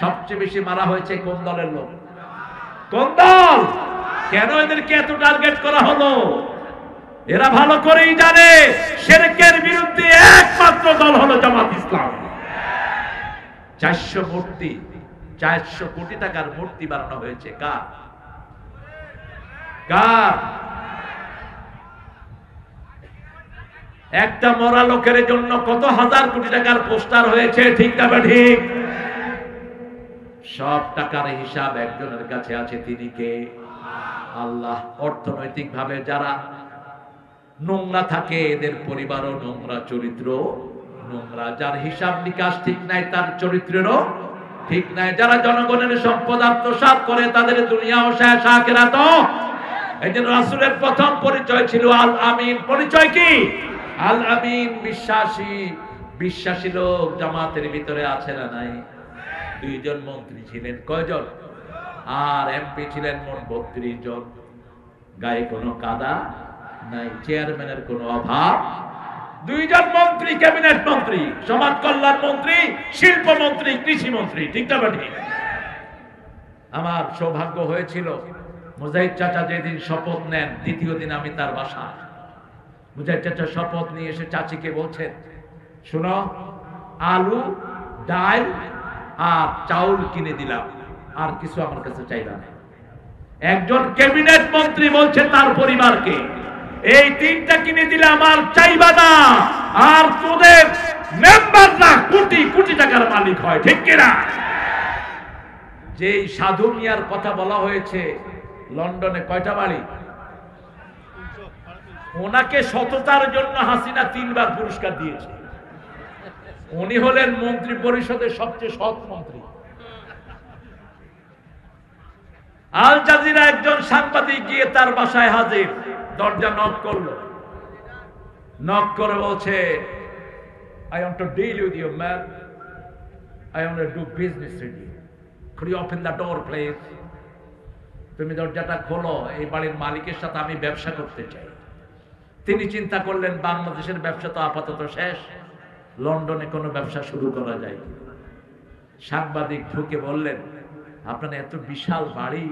S1: সবচেয়ে বেশি মারা হয়েছে কোন দলের লোক? কোন দল? কেন এদেরকে এত টার্গেট করা হলো? এরা ভালো করেই জানে শিরকের বিরুদ্ধে একমাত্র দল হলো জামাত ইসলাম। 400 কোটি টাকার মূর্তি বানানো হয়েছে কার? কার? একটা মরা লোকের জন্য কত হাজার কোটি টাকার পোস্টার হয়েছে, ঠিক না ঠিক? সব টাকার হিসাব একজনের কাছে আছে, তিনি কে? আল্লাহ। অর্থনৈতিক ভাবে যারা নোংরা থাকে এদের পরিবারও নোংরা, চরিত্র নোংরা। যার হিসাব নিকাশ ঠিক নাই তার চরিত্রেরও ঠিক নাই। যারা জনগণের সম্পদ আত্মসাৎ করে তাদের দুনিয়াও শেষ, আখিরাতও। এই জন্য রাসূলের প্রথম পরিচয় ছিল আল আমিন। পরিচয় কি? আল আমিন, বিশ্বাসী। বিশ্বাসী লোক জামাতের ভিতরে আছে না নাই? 2 জন মন্ত্রী ছিলেন, কয়জন? আর এমপি ছিলেন মোট 32 জন। গায়ে কোনো কাদা নাই, চেয়ারম্যানের কোনো অভাব। 2 জন মন্ত্রী, ক্যাবিনেট মন্ত্রী, সমাজ কল্যাণ মন্ত্রী, শিল্প মন্ত্রী, কৃষি মন্ত্রী, ঠিক না ঠিক? আমার সৌভাগ্য হয়েছিল মুজাহিদ চাচা যেদিন শপথ নেন, দ্বিতীয় দিন আমি তার বাসায়। মুজাহিদ চাচা শপথ নিয়ে এসে চাচিকে বলছেন, শোনো, আলু, ডাল আর চাউল কিনে দিলাম, আর কিছু আমার কাছে চাইবা না। একজন ক্যাবিনেট মন্ত্রী বলছে তার পরিবারকে, এই 3টা কিনে দিলাম আর চাইবা না, আর তোদের মেম্বাররা কোটি কোটি টাকার মালিক হয়, ঠিক কিনা? যেই সাধু মিয়ার কথা বলা হয়েছে, লন্ডনে কয়টা বাড়ি? ওনাকে সততার জন্য হাসিনা 3 বার পুরস্কার দিয়েছে। উনি হলেন মন্ত্রী পরিষদের সবচেয়ে সৎ মন্ত্রী। আল জাজিরা একজন সাংবাদিক গিয়ে তার বাসায় হাজির, দরজা নক করলো। নক করে বলছে, I want to deal with you, man. I want to do business with you. Could you open the door, please? তুমি দরজাটা খোলো, এই বাড়ির মালিকের সাথে আমি ব্যবসা করতে চাই। তিনি চিন্তা করলেন, বাংলাদেশের ব্যবসা তো আপাতত শেষ, লন্ডনে কোনো ব্যবসা শুরু করা যায়। সাংবাদিক ঢুকে বললেন, আপনার এত বিশাল বাড়ি?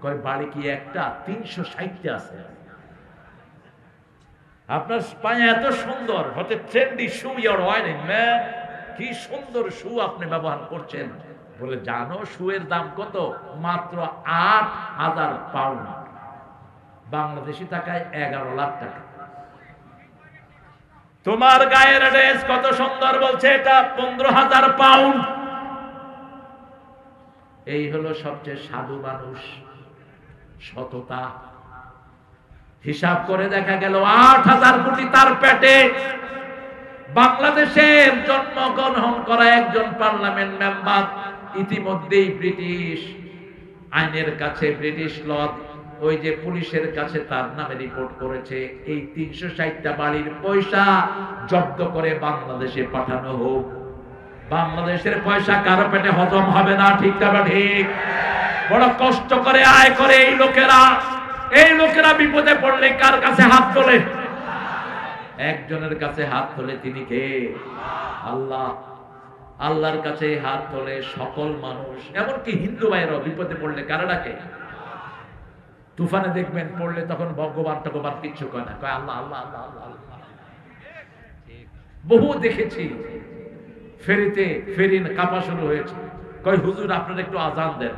S1: কয়, বাড়ি কি একটা? 360টা আছে। আপনার পায়ে এত সুন্দর, হতে trendy shoe you're wearing, man. কি সুন্দর শু আপনি ব্যবহার করছেন। বলে, জানো শুয়ের দাম কত? মাত্র 8,000 পাউন্ড, বাংলাদেশি টাকায় 11 লাখ টাকা। তোমার গায়ের ড্রেস কত সুন্দর, বলছে এটা 15,000 পাউন্ড। এই হলো সবচেয়ে সাধু মানুষ, সততা। হিসাব করে দেখা গেল 8,000 কোটি তার পেটে। বাংলাদেশের জন্মগ্রহণ করা একজন পার্লামেন্ট মেম্বার ইতিমধ্যেই ব্রিটিশ আইনের কাছে, ব্রিটিশ ল, ওই যে পুলিশের কাছে তার নামে রিপোর্ট করেছে, এই 360টা বাড়ির পয়সা জব্দ করে বাংলাদেশে পাঠানো হোক। বাংলাদেশের পয়সা কারো পেটে হজম হবে না, ঠিক না ঠিক? বড় কষ্ট করে আয় করে এই লোকেরা বিপদে পড়লে কার কাছে হাত তোলে? একজনের কাছে হাত তোলে, তিনি কে? আল্লাহ। আল্লাহর কাছে হাত তোলে সকল মানুষ, এমনকি হিন্দু ভাইরাও বিপদে পড়লে কারা ডাকে? তুফানে দেখবেন পড়লে তখন ভগবান টগবান কিচ্ছু কয় না, কয় আল্লাহ আল্লাহ আল্লাহ আল্লাহ আল্লাহ। বহু দেখেছি, ফেরিন কাঁপা শুরু হয়েছে, কয় হুজুর আপনারা একটু আজান দেন।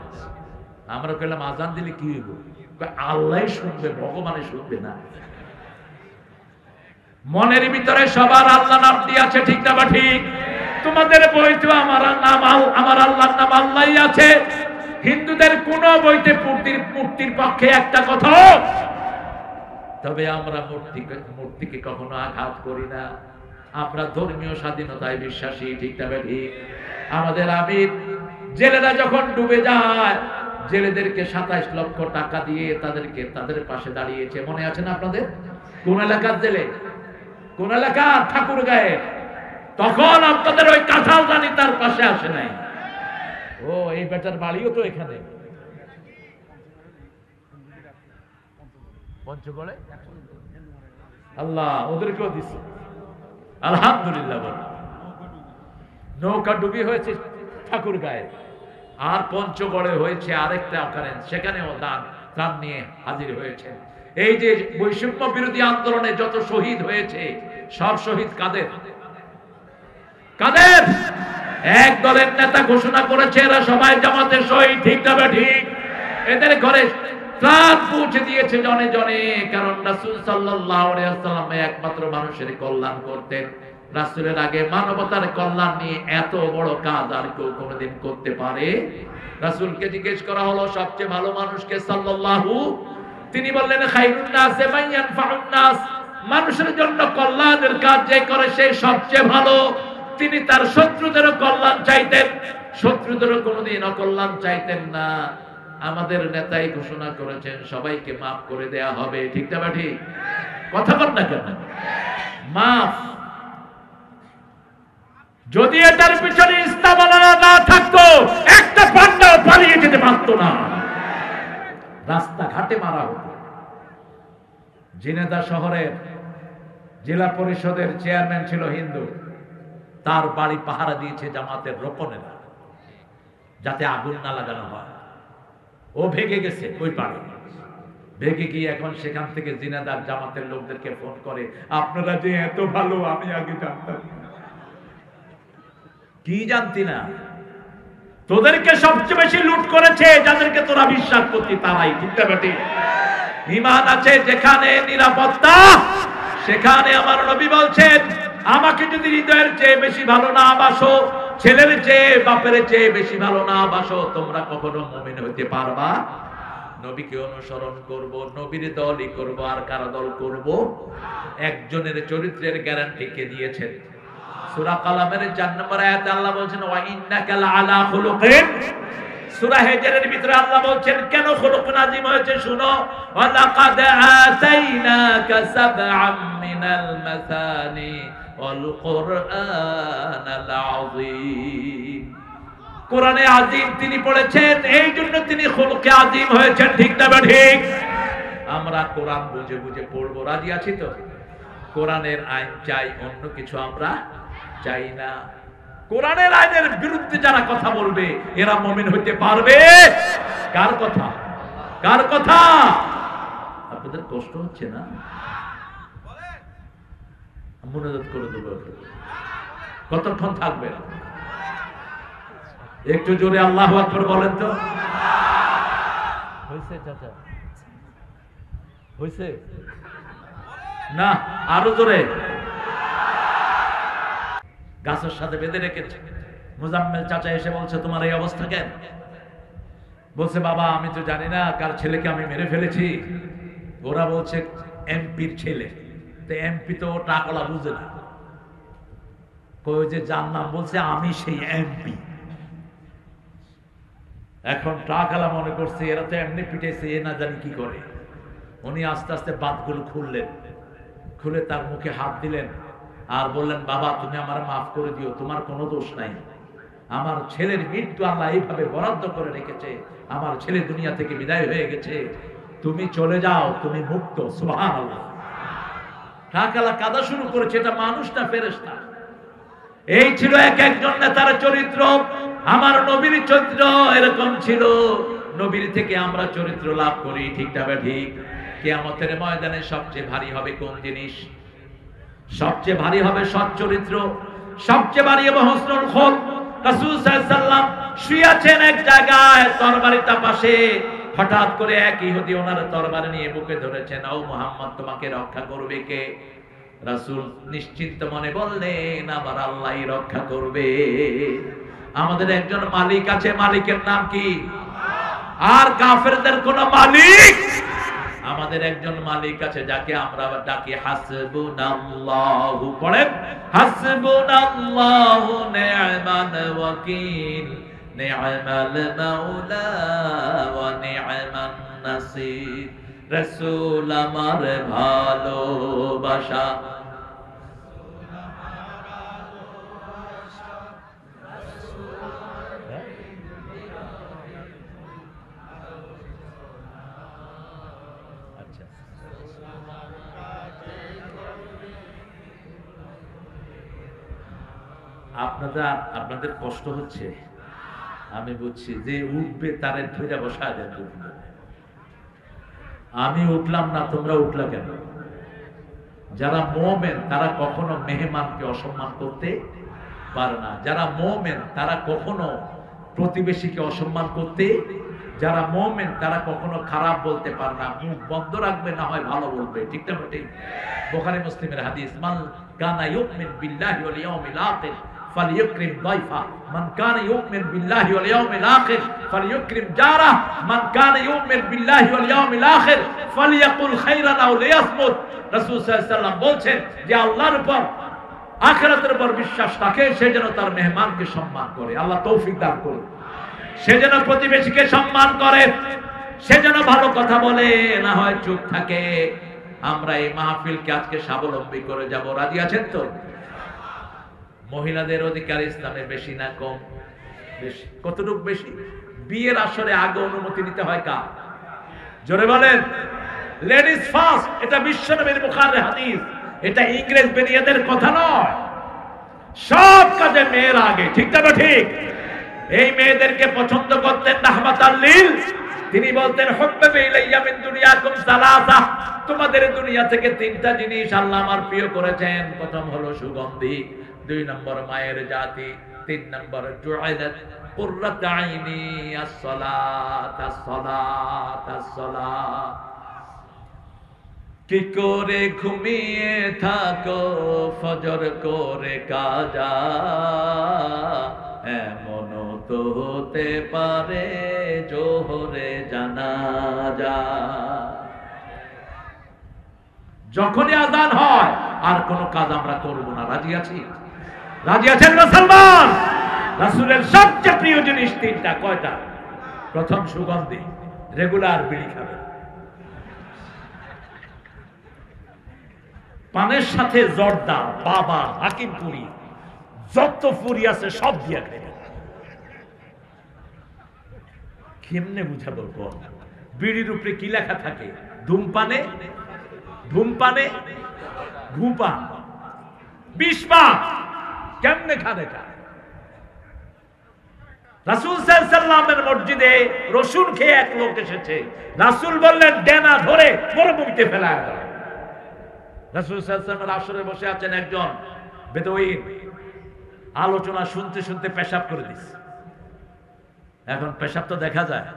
S1: আমরা কইলাম আজান দিলে কি হইব? আল্লাহ শুনবে, ভগবানে শুনবে না। মনের ভিতরে সবার আল্লাহ নাম দিয়ে আছে, ঠিক না বা ঠিক? তোমাদের বইতে আমার আল্লাহর নাম আল্লাহই আছে। হিন্দুদের কোন বইতে মূর্তির পক্ষে একটা কথা। তবে আমরা মূর্তিকে কখনো আঘাত করি না। আমরা ধর্মীয় স্বাধীনতায় বিশ্বাসী, ঠিক না ঠিক? আমাদের আমির জেলেরা যখন ডুবে যায়, জেলেদেরকে 27 লক্ষ টাকা দিয়ে তাদের পাশে দাঁড়িয়েছে, মনে আছে না আপনাদের? কোন এলাকার জেলে? কোন এলাকা? ঠাকুরগাঁয়ে। তখন আপনাদের ওই কাঁঠাল রানী তার পাশে আসে নাই। ও, এই বেটার বাড়িও তো এখানে পঞ্চগড়ে। আল্লাহ ওদেরকেও দিচ্ছে, আলহামদুলিল্লাহ। বল, নৌকা ডুবি হয়েছে ঠাকুরগাঁয়ে, আর পঞ্চগড়ে হয়েছে আরেকটা অকারেন্স, সেখানেও ত্রাণ নিয়ে হাজির হয়েছে। এই যে বৈষম্য বিরোধী আন্দোলনে যত শহীদ হয়েছে, সব শহীদ কাদের? কাদের? এক দলের নেতা ঘোষণা করেছে এরা সবাই জামাতের শহীদ। ঠিক না ঠিক? এদের ঘরে ত্রাণ পৌঁছে দিয়েছে জনে জনে, কারণ রাসূল সাল্লাল্লাহু আলাইহি ওয়াসাল্লাম একমাত্র মানুষের কল্যাণ করতেন। রাসূলের আগে মানবতার কল্যাণ নিয়ে এত বড় কাজ আর কেউ কোনোদিন করতে পারে? রাসূলকে জিজ্ঞেস করা হলো সবচেয়ে ভালো মানুষকে সাল্লাল্লাহু, তিনি বললেন খায়রুন নাস মান ইয়ানফাউন নাস, মানুষের জন্য কল্যাণের কাজ যে করে সে সবচেয়ে ভালো। তিনি তার শত্রুদেরও কল্যাণ চাইতেন, শত্রুদেরও কোনোদিন অকল্যাণ চাইতেন না। আমাদের নেতাই ঘোষণা করেছেন সবাইকে মাফ করে দেয়া হবে। ঠিক না ঠিক? কথা বল না কেন? মাফ। যদি এটার পিছনে ইসলাম না থাকতো, একটা পান্ডাও পালিয়ে যেতে পারতো না, রাস্তাঘাটে মারা হতো। ঝিনাইদহ শহরের জেলা পরিষদের চেয়ারম্যান ছিল হিন্দু, তার বাড়ি পাহারা দিয়েছে জামাতের রোকনেরা, যাতে আগুন না লাগানো হয়। ও ভেগে গেছে ওই পাড়ে, ভেগে গিয়ে এখন সেখান থেকে ঝিনাইদহ জামাতের লোকদেরকে ফোন করে, আপনারা যে এত ভালো আমি আগে জানতাম না। কি জানতি না? তোদেরকে সবচেয়ে বেশি লুট করেছে যাদেরকে তোরা বিশ্বাস করতি তারাই। ঠিক না ঠিক? ঈমান আছে যেখানে নিরাপত্তা, সেখানে আমার নবী বলছেন আমাকে যদি হৃদয়ের চেয়ে বেশি ভালো না বাসো, ছেলের চেয়ে বাপের চেয়ে বেশি ভালো না বাসো, তোমরা কখনো মুমিন হতে পারবা? নবীকে অনুসরণ করব, নবীর দলই করব, আর কারা দল করব? একজনের চরিত্রের গ্যারান্টি কে দিয়েছেন? সূরা কালামের 4 নম্বর আয়াতে আল্লাহ বলছেন ওয়া ইন্নাকা লাআলা খুলুকিন। সূরা হিজরের ভিতরে আল্লাহ বলছেন কেন খুলুকুন আযীম হয়েছে শুনো, ওয়া লাকাদ আতাইনাকা সাবআম মিনাল মাসানি ওয়াল কুরআনাল আযীম। কোরআনে আযীম তিনি পড়েছেন, এই জন্য তিনি খুলুকে আযীম হয়েছেন। ঠিক না ঠিক? আমরা কোরআন বুঝে বুঝে পড়বো, রাজি আছি তো? কোরআনের আইন চাই, অন্য কিছু আমরা চাই না। কোরআনের আইনের বিরুদ্ধে যারা কথা বলবে এরা মুমিন হতে পারবে? কার কথা? কার কথা? আপনাদের কষ্ট হচ্ছে না? মুনাজাত করে দেবো। কতক্ষণ থাকবে? একটু জোরে আল্লাহু আকবার বলেন তো। হইছে চাচা? হইছে না? আরো জোরে। গাছের সাথে বেঁধে রেখেছে। মুজাম্মেল চাচা এসে বলছে তোমার এই অবস্থা কেন? বলছে বাবা আমি তো জানি না কার ছেলেকে আমি মেরে ফেলেছি। ওরা বলছে এমপির ছেলে। তো এমপি তো টাকলা বুঝে না, কই যে যার নাম বলছে আমি সেই এমপি। এখন টাকলা মনে করছে এরা তো এমনি পিটাইছে, এ না জানি কি করে। উনি আস্তে আস্তে বাতগুলো খুললেন, খুলে তার মুখে হাত দিলেন আর বললেন বাবা তুমি আমার মাফ করে দিও, তোমার কোনো দোষ নাই। আমার ছেলের মৃত্যু আল্লাহ এইভাবে বরাদ্দ করে রেখেছে, আমার ছেলে দুনিয়া থেকে বিদায় হয়ে গেছে, তুমি চলে যাও, তুমি মুক্ত। সুবহানাল্লাহ। টাকালা কাঁদা শুরু করেছে, এটা মানুষ না ফেরেশতা। এই ছিল এক একজন নেতার চরিত্র। আমার নবীর চরিত্র এরকম ছিল। নবীর থেকে আমরা চরিত্র লাভ করি। ঠিক না ঠিক? কিয়ামতের ময়দানে সবচেয়ে ভারী হবে কোন জিনিস? সবচেয়ে ভারী হবে সৎ চরিত্র, সবচেয়ে ভারী হবে হুসনুল খুলক। রাসূল সাল্লাল্লাহু আলাইহি ওয়াসাল্লাম শুয়ে আছেন এক জায়গায়, তরবারিটা পাশে। হঠাৎ করে এক ইহুদি ওনার তরবারি নিয়ে বুকে ধরেছেন, ও মুহাম্মদ তোমাকে রক্ষা করবে কে? রাসূল নিশ্চিন্ত মনে বললেন আমার আল্লাহই রক্ষা করবে। আমাদের একজন মালিক আছে, মালিকের নাম কি? আর কাফেরদের কোন মালিক? আমাদের একজন মালিক আছে যাকে আমরা ডাকি হাসবুনাল্লাহু। পড়েন হাসবুনাল্লাহু নি'মাল ওয়াকিল নি'মাল মাওলা ওয়া নি'মান নাসির। রাসূল আমার ভালোবাসা আপনাদের কষ্ট হচ্ছে, আমি বুঝছি। যে উঠবে তারে ধরে বসা দেন। আমি উঠলাম না, তোমরা উঠলা কেন? যারা মুমিন তারা কখনো মেহমানকে অসম্মান করতে পারে না। যারা মুমিন তারা কখনো প্রতিবেশীকে অসম্মান করতে, যারা মুমিন তারা কখনো খারাপ বলতে পারে না। মুখ বন্ধ রাখবে, না হয় ভালো বলবে। ঠিক না? ঠিক। বুখারী মুসলিমের হাদিস, মান কানা ইউমিন বিল্লাহি ওয়াল ইয়াউমিল আখির ফালিয়ুকরিম দাইফা, মান কানা ইউমিন বিল্লাহি ওয়াল ইয়াউমিল আখির ফালিয়ুকরিম জারা, মান কানা ইউমিন বিল্লাহি ওয়াল ইয়াউমিল আখির ফালিয়াকুল খাইরান আও লিয়াসমুত। রাসূল সাল্লাল্লাহু আলাইহি ওয়াসাল্লাম বলেন যে আল্লাহর উপর, আখিরাতের উপর বিশ্বাস রাখে সে যেন তার মেহমানকে সম্মান করে। আল্লাহ তৌফিক দান করুন। সে যেন প্রতিবেশীকে সম্মান করে, সে যেন ভালো কথা বলে, না হয় চুপ থাকে। আমরা এই মাহফিলকে আজকে স্বাবলম্বী করে যাব। রাজি আছেন তো? মহিলাদের অধিকার ইসলামে বেশি না কম? বেশি। কতটুকু বেশি? বিয়ের আসরে আগে অনুমতি নিতে হয় কার? জোরে বলেন। লেডিজ ফার্স্ট, এটা বিশ্বনবীর বুখারীর হাদিস। এটা ইংরেজ বেরিয়াদের কথা নয়। সব কাজে মেয়ের আগে। ঠিক না? ঠিক। এই মেয়েদেরকে পছন্দ করতেন রাহমাতাল লিল। তিনি বলতেন হুব্বিবা ইলাইয়া মিন দুনিয়াকুম সালাসা, তোমাদের দুনিয়া থেকে তিনটা জিনিস আল্লাহ আমার প্রিয় করেছেন। প্রথম হলো সুগন্ধি, দুই নম্বর মায়ের জাতি, তিন নম্বর জুআইলাত কুররাত আইনি as-সালাত as-সালাত as-সালাত। কি করে ঘুমিয়ে থাকো ফজর করে কাজা, এমন তো হতে পারে জোহরে জানাজা। যখনই আযান হয় আর কোন কাজ আমরা করব না। রাজি আছি? রাজি আছেন মুসলমান? রাসূলের সবচেয়ে প্রিয় জিনিস তিনটা। কয়টা? প্রথম সুগন্ধি, রেগুলার বিড়ি খাবে। পানের সাথে জর্দা, বাবা, হাকিম পুরি, যত পুরি আছে সব দিয়া খাবে। কেমনে বুঝাবো? বিড়ির উপরে কি লেখা থাকে? ধূমপানে ধূমপানে ধূমপান, বিষপান। কেমনে খান এটা? রাসূল সাল্লাল্লাহু আলাইহি ওয়াসাল্লামের মসজিদে রসুন খেয়ে এক লোক এসেছে। রাসূল বললেন ডেনা ধরে মরুভূমিতে ফেলায় দাও। রাসূল সাল্লাল্লাহু আলাইহি ওয়াসাল্লাম আসরে বসে আছেন, একজন বেদুইন আলোচনা শুনতে শুনতে পেশাব করে দিছে। এখন পেশাব তো দেখা যায়,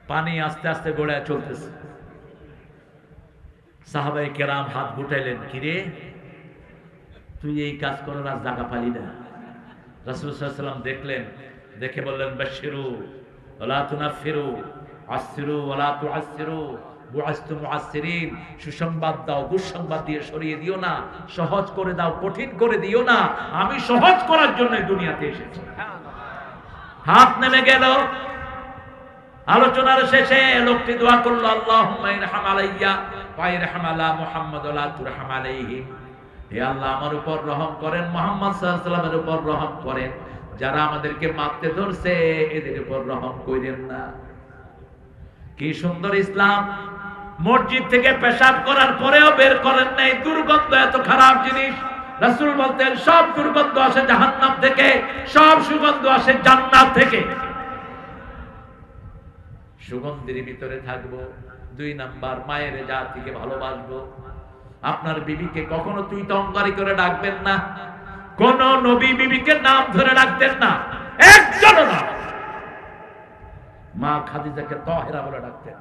S1: পানি আস্তে আস্তে গড়ায় চলতেছে। সাহাবায়ে কেরাম হাত গুটাইলেন, কিরে তুই এই কাজ করার আর জায়গা পালি না? রাসূল সাল্লাল্লাহু আলাইহি ওয়াসাল্লাম দেখলেন, দেখে বললেন বাশশিরু ওয়ালা তুনাফিরু, আসসিরু ওয়ালা তুআসসিরু, বুআসতু মুআসসিরিন। সুসংবাদ দাও, দুঃসংবাদ দিয়ে সরিয়ে দিও না। সহজ করে দাও, কঠিন করে দিও না। আমি সহজ করার জন্য দুনিয়াতে এসেছি। হাত নেমে গেল। আলোচনার শেষে লোকটি দোয়া করলো, আল্লাহুম্মা ইরহাম আলাইয়া ওয়া ইরহাম আলা মুহাম্মাদ ওয়া লা তুরহাম আলাইহিম। হে আল্লাহ, আমার উপর রহম করেন, মুহাম্মদ সাল্লাল্লাহু আলাইহি ওয়াসাল্লামের উপর রহম করেন। যারা আমাদেরকে মারতে ধরছে এদের উপর রহম করেন না। কি সুন্দর ইসলাম! মসজিদ থেকে পেশাব করার পরেও বের করেন নাই। দুর্গন্ধ এত খারাপ জিনিস। রাসূল বলতেন সব দুর্গন্ধ আসে জাহান্নাম থেকে, সব সুগন্ধ আসে জান্নাত থেকে। সুগন্ধির ভিতরে থাকবো। দুই নাম্বার, মায়ের জাতিকে ভালোবাসবো। আপনার বিবিকে কখনো তুই তঙ্গারি করে ডাকবেন না। কোন নবী বিবিকে নাম ধরে ডাকতেন না, একজনও না। মা খাদিজাকে তাহেরা বলে ডাকতেন।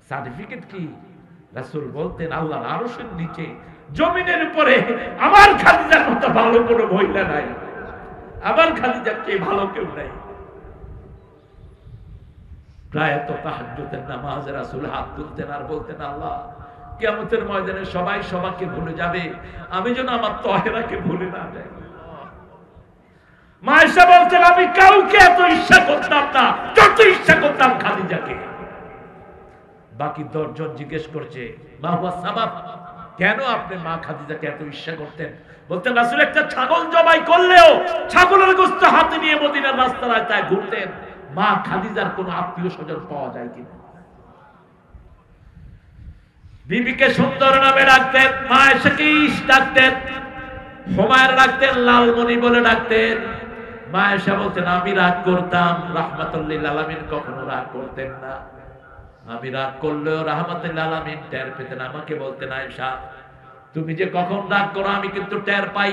S1: সার্টিফিকেট কি? রাসূল বলতেন আল্লাহর আরশের নিচে জমিনের উপরে আমার খাদিজার মতো ভালো কোনো মহিলা নাই, আমার খাদিজার চেয়ে ভালো কেউ নাই। প্রায় তো তাহাজ্জুদের নামাজে রাসূল হাত তুলতেন আর বলতেন, আল্লাহ কিয়ামতের ময়দানে সবাই সবাইকে ভুলে যাবে, আমি যেন আমার তাহেরাকে ভুলে না যাই। মা আয়েশা বলতেন আমি কাউকে এত ঈর্ষা করতাম না যত ঈর্ষা করতাম খাদিজাকে। বাকি 10 জন জিজ্ঞেস করছে, মা হুয়া সাবাব, কেন আপনি মা খাদিজাকে এত ঈর্ষা করতেন? বলতেন রাসূল একটা ছাগল জবাই করলেও ছাগলের গোশত হাতে নিয়ে মদিনার রাস্তায় তাই ঘুরতেন। মা খাদিজার কোন আত্মীয় স্বজন পাওয়া যায় কিনা। বিবিকে সুন্দর নামে ডাকতেন, মা আয়েশাকে ইশ ডাকতেন। হুমায়রা ডাকতেন, লালমণি বলে ডাকতেন। মা আয়েশা বলতেন আমি রাগ করতাম, রাহমাতুল লিল আলামিন কখনো রাগ করতেন না। আমি রাগ করলেও রাহমাতুল লিল আলামিন টের পেতেন, আমাকে বলতেন আয়েশা তুমি যে কখন রাগ করো আমি কিন্তু টের পাই।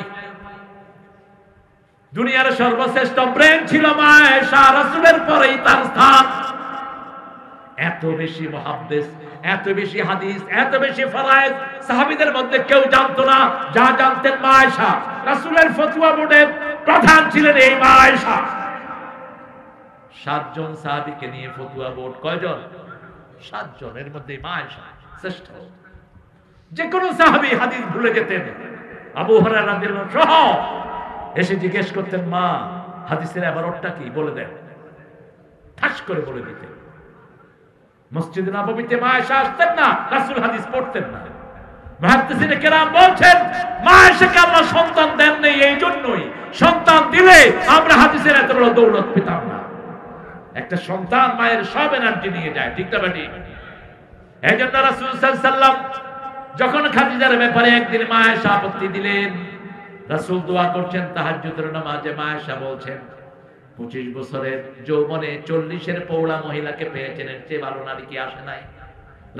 S1: দুনিয়ার সর্বশ্রেষ্ঠ ব্রেন ছিল মা আয়েশা, রাসূলের পরেই তার স্থান। এত বেশি মুহাদ্দিস, এত বেশি হাদিস, এত বেশি ফরায়েজ সাহাবীদের মধ্যে কেউ জানতো না, যা জানতেন মা আয়েশা। রাসূলের ফতোয়া বোর্ডের প্রধান ছিলেন এই মা আয়েশা। 7 জন সাহাবীকে নিয়ে ফতোয়া বোর্ড, কয়জন? 7 জন, এর মধ্যে মা আয়েশা শ্রেষ্ঠ। যে কোন সাহাবী হাদিস ভুলে যেতেন, আবু হুরায়রা রাদিয়াল্লাহু সহ এসে জিজ্ঞেস করতেন মা হাদিসের এবারটা কি বলে দেন, ঠাস করে বলে দিতেন। মসজিদে নববীতে মা আয়েশা আসতেন না, রাসূল হাদিস পড়তেন না। মুহাদ্দিসিনে কেরাম বলছেন মা আয়েশাকে আল্লাহ সন্তান দেন নাই, এই জন্যই সন্তান দিলে আমরা হাদিসের এত বড় দৌলত পেতাম না। একটা সন্তান মায়ের সব এনার্জি নিয়ে যায়, ঠিক না বেটি? এই জন্য রাসূল সাল্লাল্লাহু আলাইহি ওয়াসাল্লাম যখন খাদিজার ব্যাপারে একদিন মা আয়েশা আপত্তি দিলেন, রাসূল দোয়া করছেন তাহাজ্জুদের নামাজে, মা আয়েশা বলছেন 25 বছরের যৌবনে 40-এর পৌলা মহিলাকে পেয়েছেন, এর চেয়ে ভালো নারী কি আসে নাই?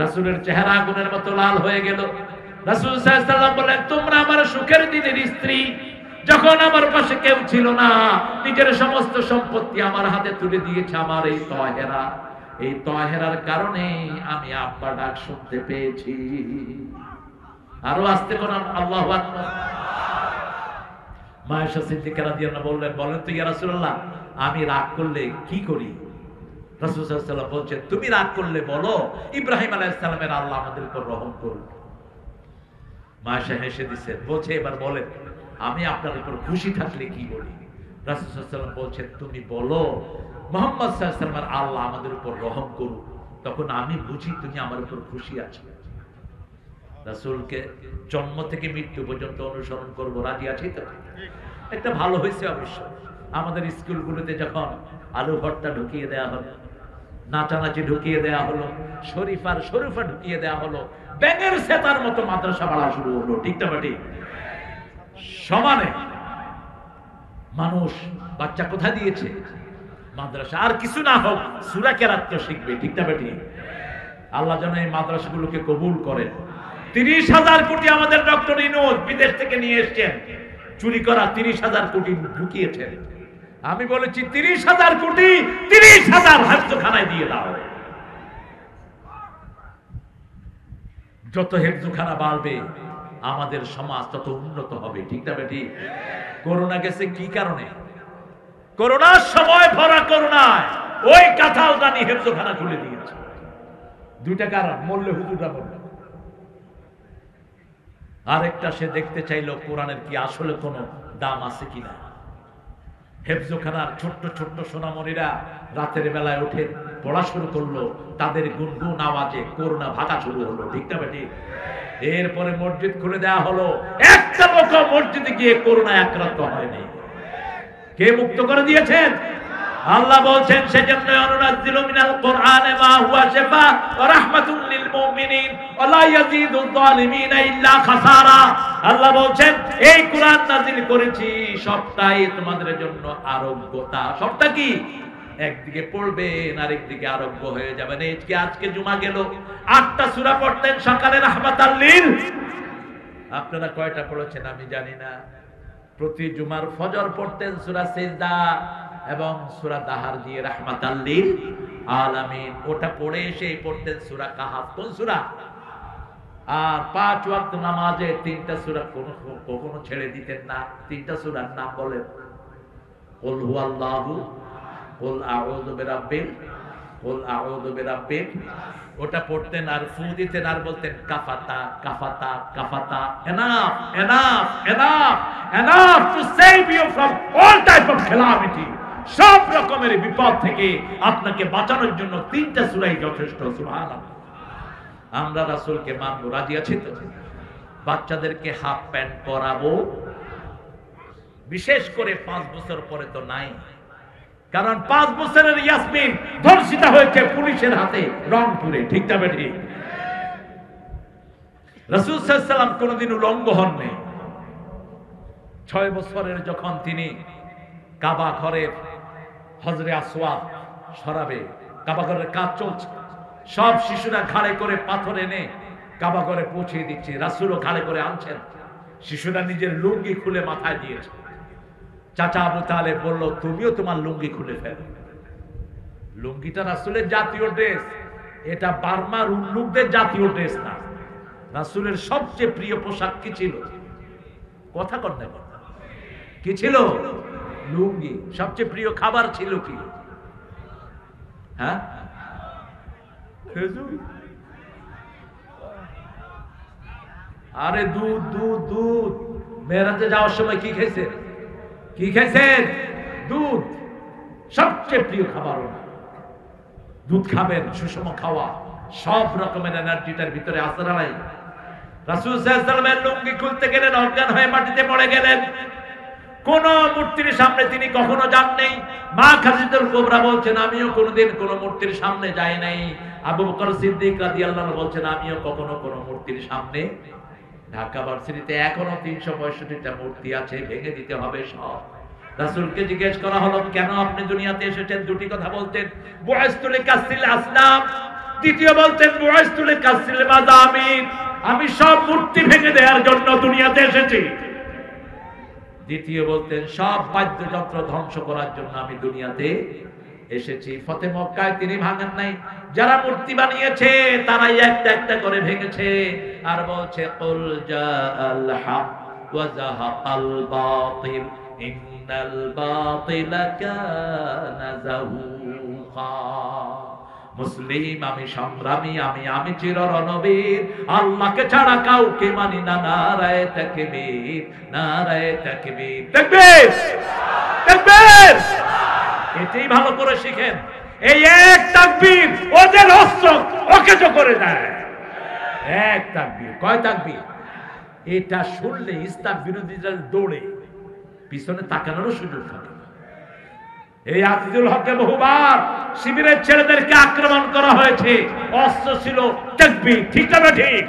S1: রাসূলের চেহারা আগুনের মতো লাল হয়ে গেল। রাসূল সাল্লাল্লাহু আলাইহি ওয়াসাল্লাম বলেন তোমরা আমার সুখের দিনের স্ত্রী, যখন আমার পাশে কেউ ছিল না নিজের সমস্ত সম্পত্তি আমার হাতে তুলে দিয়েছে আমার এই তাহেরা, এই তাহেরার কারণে আমি আব্বা ডাক শুনতে পেয়েছি। আরো আস্তে করে আল্লাহু আকবার। মা আয়েশা সিদ্দিকা রাদিয়াল্লাহু বললেন তো ইয়া রাসূলুল্লাহ আমি রাগ করলে কি করি? রাসূল সাল্লাল্লাহু আলাইহি ওয়াসাল্লাম বলছেন তুমি রাগ করলে বলো ইব্রাহিম আলাইহিস সালামের আল্লাহ আমাদের উপর রহম করুন। মা আয়েশা হেসে দিয়েছেন, বলছে এবার বলেন আমি আপনার উপর খুশি থাকলে কি বলি? রাসূল সাল্লাল্লাহু আলাইহি ওয়াসাল্লাম বলছেন তুমি বলো মুহাম্মদ সাল্লাল্লাহু আলাইহি ওয়াসাল্লামের আল্লাহ আমাদের উপর রহম করুন, তখন আমি বুঝি তুমি আমার উপর খুশি আছো। রাসূলকে জন্ম থেকে মৃত্যু পর্যন্ত অনুসরণ করব, রাজি আছি তো? একটা ভালো হয়েছে অবশ্য, আমাদের স্কুলগুলোতে যখন আলু ভর্তা ঢুকিয়ে দেওয়া হলো, নাচানাচি ঢুকিয়ে দেওয়া হলো, শরীফা ঢুকিয়ে দেওয়া হলো, ব্যাঙের সেতার মতো মাদ্রাসা বাড়া শুরু হলো, ঠিক না বেটি? সমানে মানুষ বাচ্চা কোথা দিয়েছে? মাদ্রাসা। আর কিছু না হোক সূরা কেরাত তো শিখবে, ঠিক না বেটি? আল্লাহ যেন এই মাদ্রাসাগুলোকে কবুল করেন। 30,000 কোটি আমাদের ডক্টর ইউনূস বিদেশ থেকে নিয়ে এসেছেন, চুরি করা 30,000 কোটি ঢুকিয়েছেন। আমি বলেছি 30,000 কোটি 30,000 হেফজখানায় দিয়ে দাও। যত হেফজখানা বাড়বে আমাদের সমাজ তত উন্নত হবে, ঠিক না বেটি? করোনা গেছে কি কারণে? করোনার সময় ভরা করোনায় ওই কাঁঠাল রানী হেফজখানা খুলে দিয়েছে। দুইটা কারণ, মরলে হুজুররা বলল, আরেকটা সে দেখতে চাইলো কোরআনের কি আসলে কোনো দাম আছে কিনা। হেফজখানার ছোট্ট ছোট্ট সোনামণিরা রাতের বেলায় উঠে পড়া শুরু করলো, তাদের গুনগুন আওয়াজে করোনা ভাগা শুরু হলো, ঠিক না বেটি? এরপরে মসজিদ খুলে দেওয়া হলো, একটা লোক মসজিদে গিয়ে করোনা আক্রান্ত হয়নি। কে মুক্ত করে দিয়েছেন? আল্লাহ বলছেন সেজন্য অনুনাজ্জিলু মিনাল কোরআনে মা হুয়া শিফা ওয়া রাহমাতুল লিল মুমিনিন ওয়া লা ইয়াজিদু যালিমিনা ইল্লা খাসারা। আল্লাহ বলছেন এই কোরআন নাযিল করেছি সবটাই তোমাদের জন্য আরোগ্যতা। সবটা কি? একদিকে পড়বেন আর একদিকে আরোগ্য হয়ে যাবেন। এই যে আজকে জুমা গেল, 8টা সূরা পড়তেন সকালে রাহমাতাল লিল। আপনারা কয়টা পড়েছেন আমি জানি না। প্রতি জুমার ফজর পড়তেন সূরা সিজদা এবং সূরা দাহার দিয়ে রাহমাতাল লিল আলামিন। ওটা পড়ে এসে পড়তেন সূরা কাহাফ। কোন সূরা? আর 5 ওয়াক্ত নামাজে 3টা সূরা কখনো ছেড়ে দিতেন না। 3টা সূরার নাম বলেন। কুল হুয়াল্লাহু, কুল আউযু বিরাব্বিল, ওটা পড়তেন আর ফু দিতেন আর বলতেন কাফাতা কাফাতা কাফাতা, enough enough enough enough to save you from all type of calamity. সব রকমের বিপদ থেকে আপনাকে বাঁচানোর জন্য 3টা সূরাই যথেষ্ট। সুবহানাল্লাহ। আমরা রাসূলকে মানব, রাজি আছি তো? বাচ্চাদেরকে হাফ প্যান্ট পরাবো, বিশেষ করে 5 বছর পরে তো নাই, কারণ 5 বছরের ইয়াসমিন ধর্ষিত হয়েছে পুলিশের হাতে রংপুরে, ঠিক না বেঠি? রাসূল সাল্লাল্লাহু আলাইহি ওয়াসাল্লাম কোনদিন উলঙ্গ হননি। 6 বছরের যখন তিনি কাবা ঘরের হজরে আসওয়াদ সরাবে, কাবা ঘরের কাজ চলছে, সব শিশুরা ঘাড়ে করে পাথর এনে কাবা ঘরে পৌঁছে দিচ্ছে, রাসূলও ঘাড়ে করে আনছেন। শিশুরা নিজের লুঙ্গি খুলে মাথায় দিয়েছে। চাচা আবু তালেব বলল, তুমিও তোমার লুঙ্গি খুলে ফেলো। লুঙ্গিটা রাসূলের জাতীয় ড্রেস, এটা বার্মার উল্লুকদের জাতীয় ড্রেস না। রাসূলের সবচেয়ে প্রিয় পোশাক কি ছিল? কথা কর না, কি ছিল? লুঙ্গি। সবচেয়ে প্রিয় খাবার ছিল কি? হ্যাঁ, খেজুর। আরে দুধ দুধ দুধ। মেরাজে যাওয়ার সময় কি খেয়েছেন? কি খেয়েছেন? দুধ। সবচেয়ে প্রিয় খাবার দুধ। খাবেন, সুষম খাওয়া, সব রকমের এনার্জিটার ভিতরে আসরা নাই। রাসূল সাল্লাল্লাহু আলাইহি ওয়াসাল্লামের লুঙ্গি খুলতে গেলেন, অজ্ঞান হয়ে মাটিতে পড়ে গেলেন। কোন মূর্তির সামনে তিনি কখনো যান নাই। মা খাদিজাতুল কুবরা বলছেন, আমিও কোনোদিন কোন মূর্তির সামনে যাই নাই। আবু বকর সিদ্দিক রাদিয়াল্লাহু আনহু বলছেন, আমিও কখনো কোন মূর্তির সামনে। ঢাকা ভার্সিটিতে এখনো 365টা মূর্তি আছে, ভেঙে দিতে হবে সব। রাসূলকে জিজ্ঞেস করা হলো, কেন আপনি দুনিয়াতে এসেছেন? দুটি কথা বলতেন, বুআইসতু লিকাসরিল আসনাম। দ্বিতীয় বলতেন, বুআইসতু লিকাসরিল মাযামিন। আমি সব মূর্তি ভেঙে দেওয়ার জন্য দুনিয়াতে এসেছি। দ্বিতীয় বলতেন, সব বাদ্যযন্ত্র ধ্বংস করার জন্য আমি দুনিয়াতে এসেছি। ফতে মক্কায় তিনি ভাঙেন নাই, যারা মূর্তি বানিয়েছে তারাই একটা একটা করে ভেঙেছে। আর বলছে, কুল জাআল হক ওয়া যাহাকাল বাতিল ইন্নাল বাতিলা কানা যাহুকা। মুসলিম, আমি সংগ্রামী, আমি চির রণবীর, আল্লাহকে ছাড়া কাউকে মানি না। নারায়ে তাকবীর, নারায়ে তাকবীর, তাকবীর, তাকবীর। এটাই ভালো করে শিখেন। এই এক তাকবীর ওদের অস্ত্র অকেজ করে দেয়। এক তাকবীর। কয় তাকবীর? এটা শুনলে ইসলাম বিরোধীরা দৌড়ে, পিছনে তাকানোরও সুযোগ থাকে। এই আজিজুল হককে বহুবার শিবিরের ছেলেদেরকে আক্রমণ করা হয়েছে, অস্ত্র ছিল তাকবীর। ঠিক না ঠিক?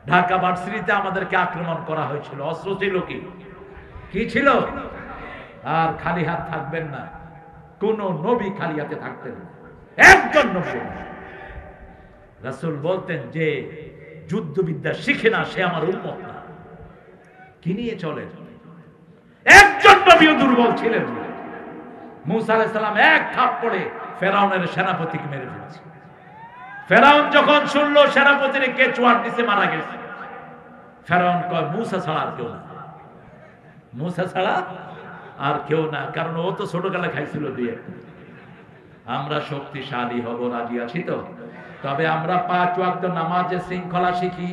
S1: ঢাকা ভার্সিটিতে আমাদেরকে আক্রমণ করা হয়েছিল, অস্ত্র ছিল কি? কি ছিল? আর খালি হাত থাকবেন না। কোন নবী খালি হাতে থাকতেন না, একজন নবী। রাসূল বলতেন, যে যুদ্ধবিদ্যা শিখে না সে আমার উম্মত না। কি নিয়ে চলে? একজন নবীও দুর্বল ছিলেন। মূসা আলাইহিস সালাম এক থাপ্পড়ে ফেরাউনের সেনাপতিকে মেরে ফেলেছে। ফেরাউন যখন শুনলো সেনাপতির কেচুয়ার নিচে মারা গেছে, ফেরাউন কয়, মূসা ছাড়া আর কেউ না, মূসা ছাড়া আর কেউ না। কারণ ও তো ছোটকালে খাইছিল দুই একটা। আমরা শক্তিশালী হব, রাজি আছি তো? তবে আমরা 5 ওয়াক্ত নামাজে শৃঙ্খলা শিখি,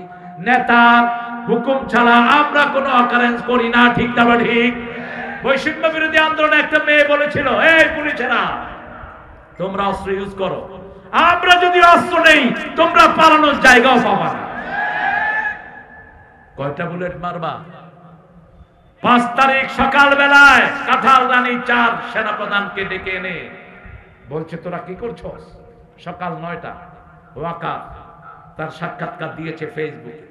S1: নেতার হুকুম ছাড়া আমরা কোনো অকারেন্স করি না। ঠিক না ঠিক? বৈষম্য বিরোধী আন্দোলনে একটা মেয়ে বলেছিল, এই পুলিশেরা তোমরা অস্ত্র ইউজ করো, আমরা যদি অস্ত্র নেই তোমরা পালানোর জায়গাও পাবা না। কয়টা বুলেট মারবা? 5 তারিখ সকাল বেলায় কাঁঠাল রানী 4 সেনাপ্রধানকে ডেকে এনে বলছে, তোরা কি করছো? সকাল 9টা। ওয়াকার তার সাক্ষাৎকার দিয়েছে ফেসবুকে।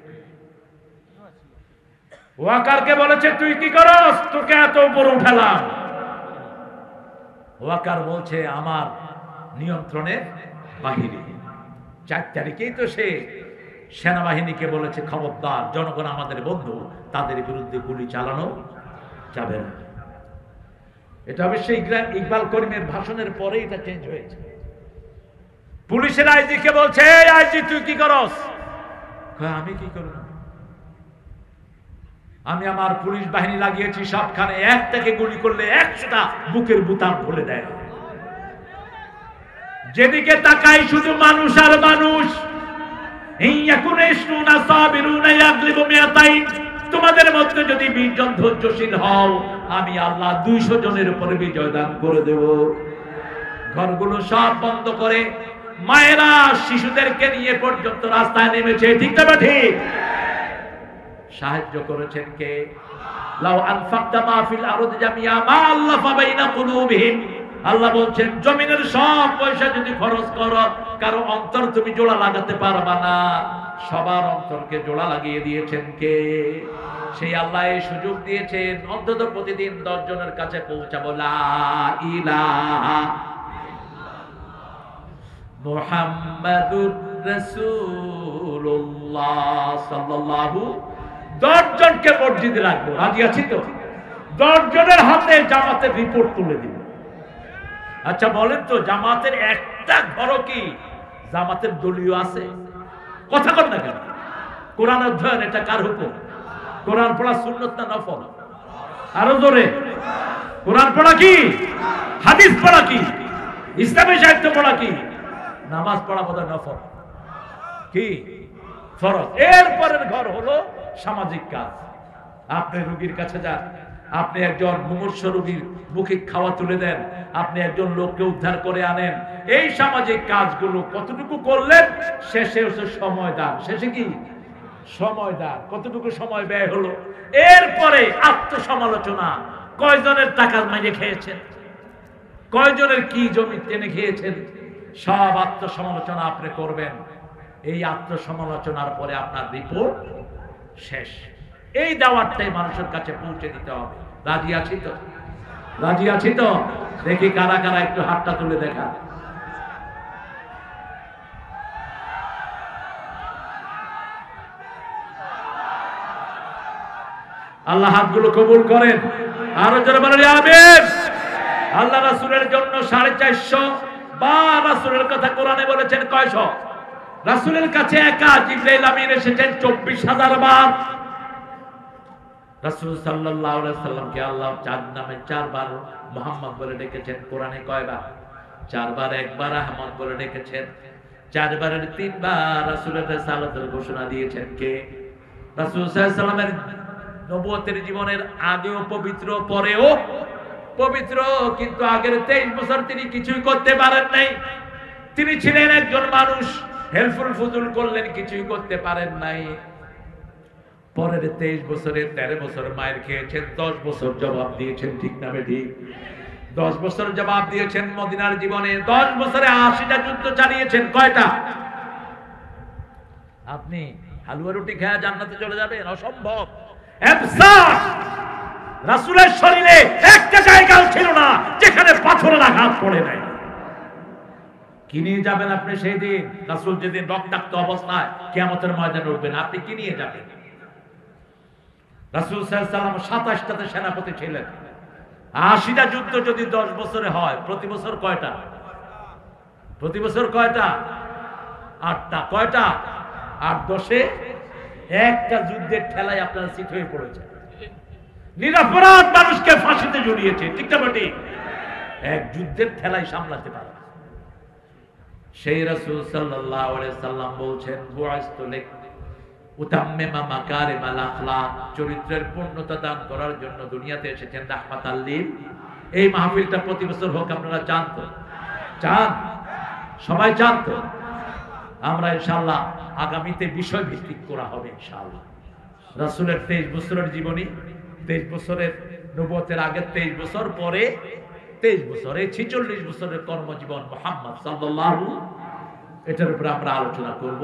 S1: ওয়াকারকে বলেছে, তুই কি করস? তোকে এত উপরে উঠালাম। ওয়াকার বলছে, আমার নিয়ন্ত্রণের বাহিরে। 4 তারিখেই তো সে সেনাবাহিনীকে বলেছে, খবরদার, জনগণ আমাদের বন্ধু, তাদের বিরুদ্ধে গুলি চালানো যাবে না। এটা অবশ্যই ইকবাল করিমের ভাষণের পরে এটা চেঞ্জ হয়েছে। পুলিশের আইজি কে বলছে, আইজি তুই কি করস? আমি কি করব? আমি আমার পুলিশ বাহিনী লাগিয়েছি সবখানে, একটাকে গুলি করলে 100টা বুকের বুতাম খুলে দেয়। যেদিকে তাকাই শুধু মানুষ আর মানুষ। তোমাদের মধ্যে যদি 20 জন ধৈর্যশীল হও, আমি আল্লাহ 200 জনের উপরে বিজয় দান করে দেব। ঘরগুলো সব বন্ধ করে মায়েরা শিশুদেরকে নিয়ে পর্যন্ত রাস্তায় নেমেছে। ঠিক না ঠিক? সাহায্য করেছেন কে? লাউ আনফাকতা মা ফিল আরদি জামিয়া মা আল্লাফা বাইনা কুলুবিহিম। আল্লাহ বলছেন, জমিনের সব পয়সা যদি খরচ করো, কারো অন্তর তুমি জোড়া লাগাতে পারবা না। সবার অন্তরকে জোড়া লাগিয়ে দিয়েছেন কে? সেই আল্লাহ এই সুযোগ দিয়েছেন, অন্তত প্রতিদিন 10 জনের কাছে পৌঁছাবো লা ইলাহা মুহাম্মাদুর রাসূলুল্লাহ সাল্লাল্লাহু। 10 জনকে মসজিদে রাখবো, রাজি আছি তো? 10 জনের হাতে জামাতের রিপোর্ট তুলে দিব। আচ্ছা বলেন তো, জামাতের একটা ঘর কি জামাতের দলীয় আছে? কথা কর না কেন? কোরআন অধ্যয়ন এটা কার হুকুম? কোরআন পড়া সুন্নত না নফল? আরো জোরে। কোরআন পড়া কি? হাদিস পড়া কি? ইসলামী সাহিত্য পড়া কি? নামাজ পড়া বোধহয় নফল, কি ফরজ। এরপরের ঘর হলো সামাজিক কাজ। আপনি রোগীর কাছে যান, আপনি একজন মুমূর্ষু রোগীর মুখে খাওয়া তুলে দেন, আপনি একজন লোককে উদ্ধার করে আনেন। এই সামাজিক কাজগুলো কতটুকু করলেন? শেষে হচ্ছে সময় দান। শেষে কি? সময় দান। কতটুকু সময় ব্যয় হলো? এরপরে আত্মসমালোচনা। কয়জনের টাকা মেরে খেয়েছেন, কয়জনের কি জমি টেনে খেয়েছেন, সব আত্মসমালোচনা আপনি করবেন। এই আত্মসমালোচনার পরে আপনার রিপোর্ট শেষ। এই দাওয়াতটাই মানুষের কাছে পৌঁছে দিতে হবে। রাজি আছি তো? রাজি আছি তো? দেখি কারা কারা একটু হাতটা তুলে দেখা। আল্লাহ হাতগুলো কবুল করেন। আরো জোরে বলেন আমিন। আল্লাহ রাসূলের জন্য 450 বার রাসূলের কথা কোরআনে বলেছেন। কয়শ? রাসূলের কাছে একা জিবরাইল আমিন এসেছেন 24,000 বার। রাসূল সাল্লাল্লাহু আলাইহি সাল্লামকে আল্লাহ 4 নামে 4 বার মুহাম্মদ বলে ডেকেছেন। কোরআনে কয়বার? 4 বার। একবার আহমদ বলে ডেকেছেন। 4 বারের 3 বার রাসূলের রিসালাতের ঘোষণা দিয়েছেন কে? রাসূল সাল্লাল্লাহু আলাইহি সাল্লামের নবুয়তের জীবনের আগেও পবিত্র, পরেও পবিত্র, কিন্তু আগের 23 বছর তিনি কিছুই করতে পারেন নাই। তিনি ছিলেন একজন মানুষ, হেলফুল ফুজুল করলেন, কিছুই করতে পারেন নাই। পরের 23 বছরে 13 বছর মায়ের খেয়েছেন, 10 বছর জবাব দিয়েছেন। ঠিক না বেঠিক? 10 বছর জবাব দিয়েছেন মদিনার জীবনে। 10 বছরে 80টা যুদ্ধ চালিয়েছেন। কয়টা? আপনি হালুয়া রুটি খেয়ে জান্নাতে চলে যাবেন? অসম্ভব। রাসূলের শরীরে একটা জায়গাও ছিল না যেখানে পাথরের আঘাত পড়ে নাই। কি নিয়ে যাবেন আপনি সেই দিন? রাসূল যেদিন রক্তাক্ত অবস্থায় কিয়ামতের ময়দানে উঠবেন, আপনি কি নিয়ে যাবেন? রাসূল সাল্লাল্লাহু আলাইহি ওয়াসাল্লাম 27টাতে সেনাপতি ছিলেন। 80টা যুদ্ধ যদি 10 বছরে হয়, প্রতি বছর কয়টা? প্রতি বছর কয়টা? 8টা। কয়টা? 8 10 একটা যুদ্ধের ঠেলায় আপনারা চিত হয়ে পড়েছে। নিরপরাধ মানুষকে ফাঁসিতে ঝুলিয়েছে। ঠিক না বেটি? এক যুদ্ধের ঠেলায় সামলাতে পারে। সেই রাসূল সাল্লাল্লাহু আলাইহি সাল্লাম বলছেন, বুআইস্তু লিক উতাম্মিমা মাকারিমাল আখলাক, চরিত্রের পূর্ণতা দান করার জন্য দুনিয়াতে এসেছেন রাহমাতাল লিল। এই মাহফিলটা প্রতি বছর হোক। আপনারা চান তো? চান? সবাই চান তো? আমরা ইনশাআল্লাহ আগামীতে বিষয় ভিত্তিক করা হবে ইনশাআল্লাহ। রাসূলের 23 বছরের জীবনী, 23 বছরের নবুয়তের আগের 23 বছর, পরে 23 বছর, এই 46 বছরের কর্মজীবন মুহাম্মদ সাল্লাল্লাহু, এটার উপরে আমরা আলোচনা করব।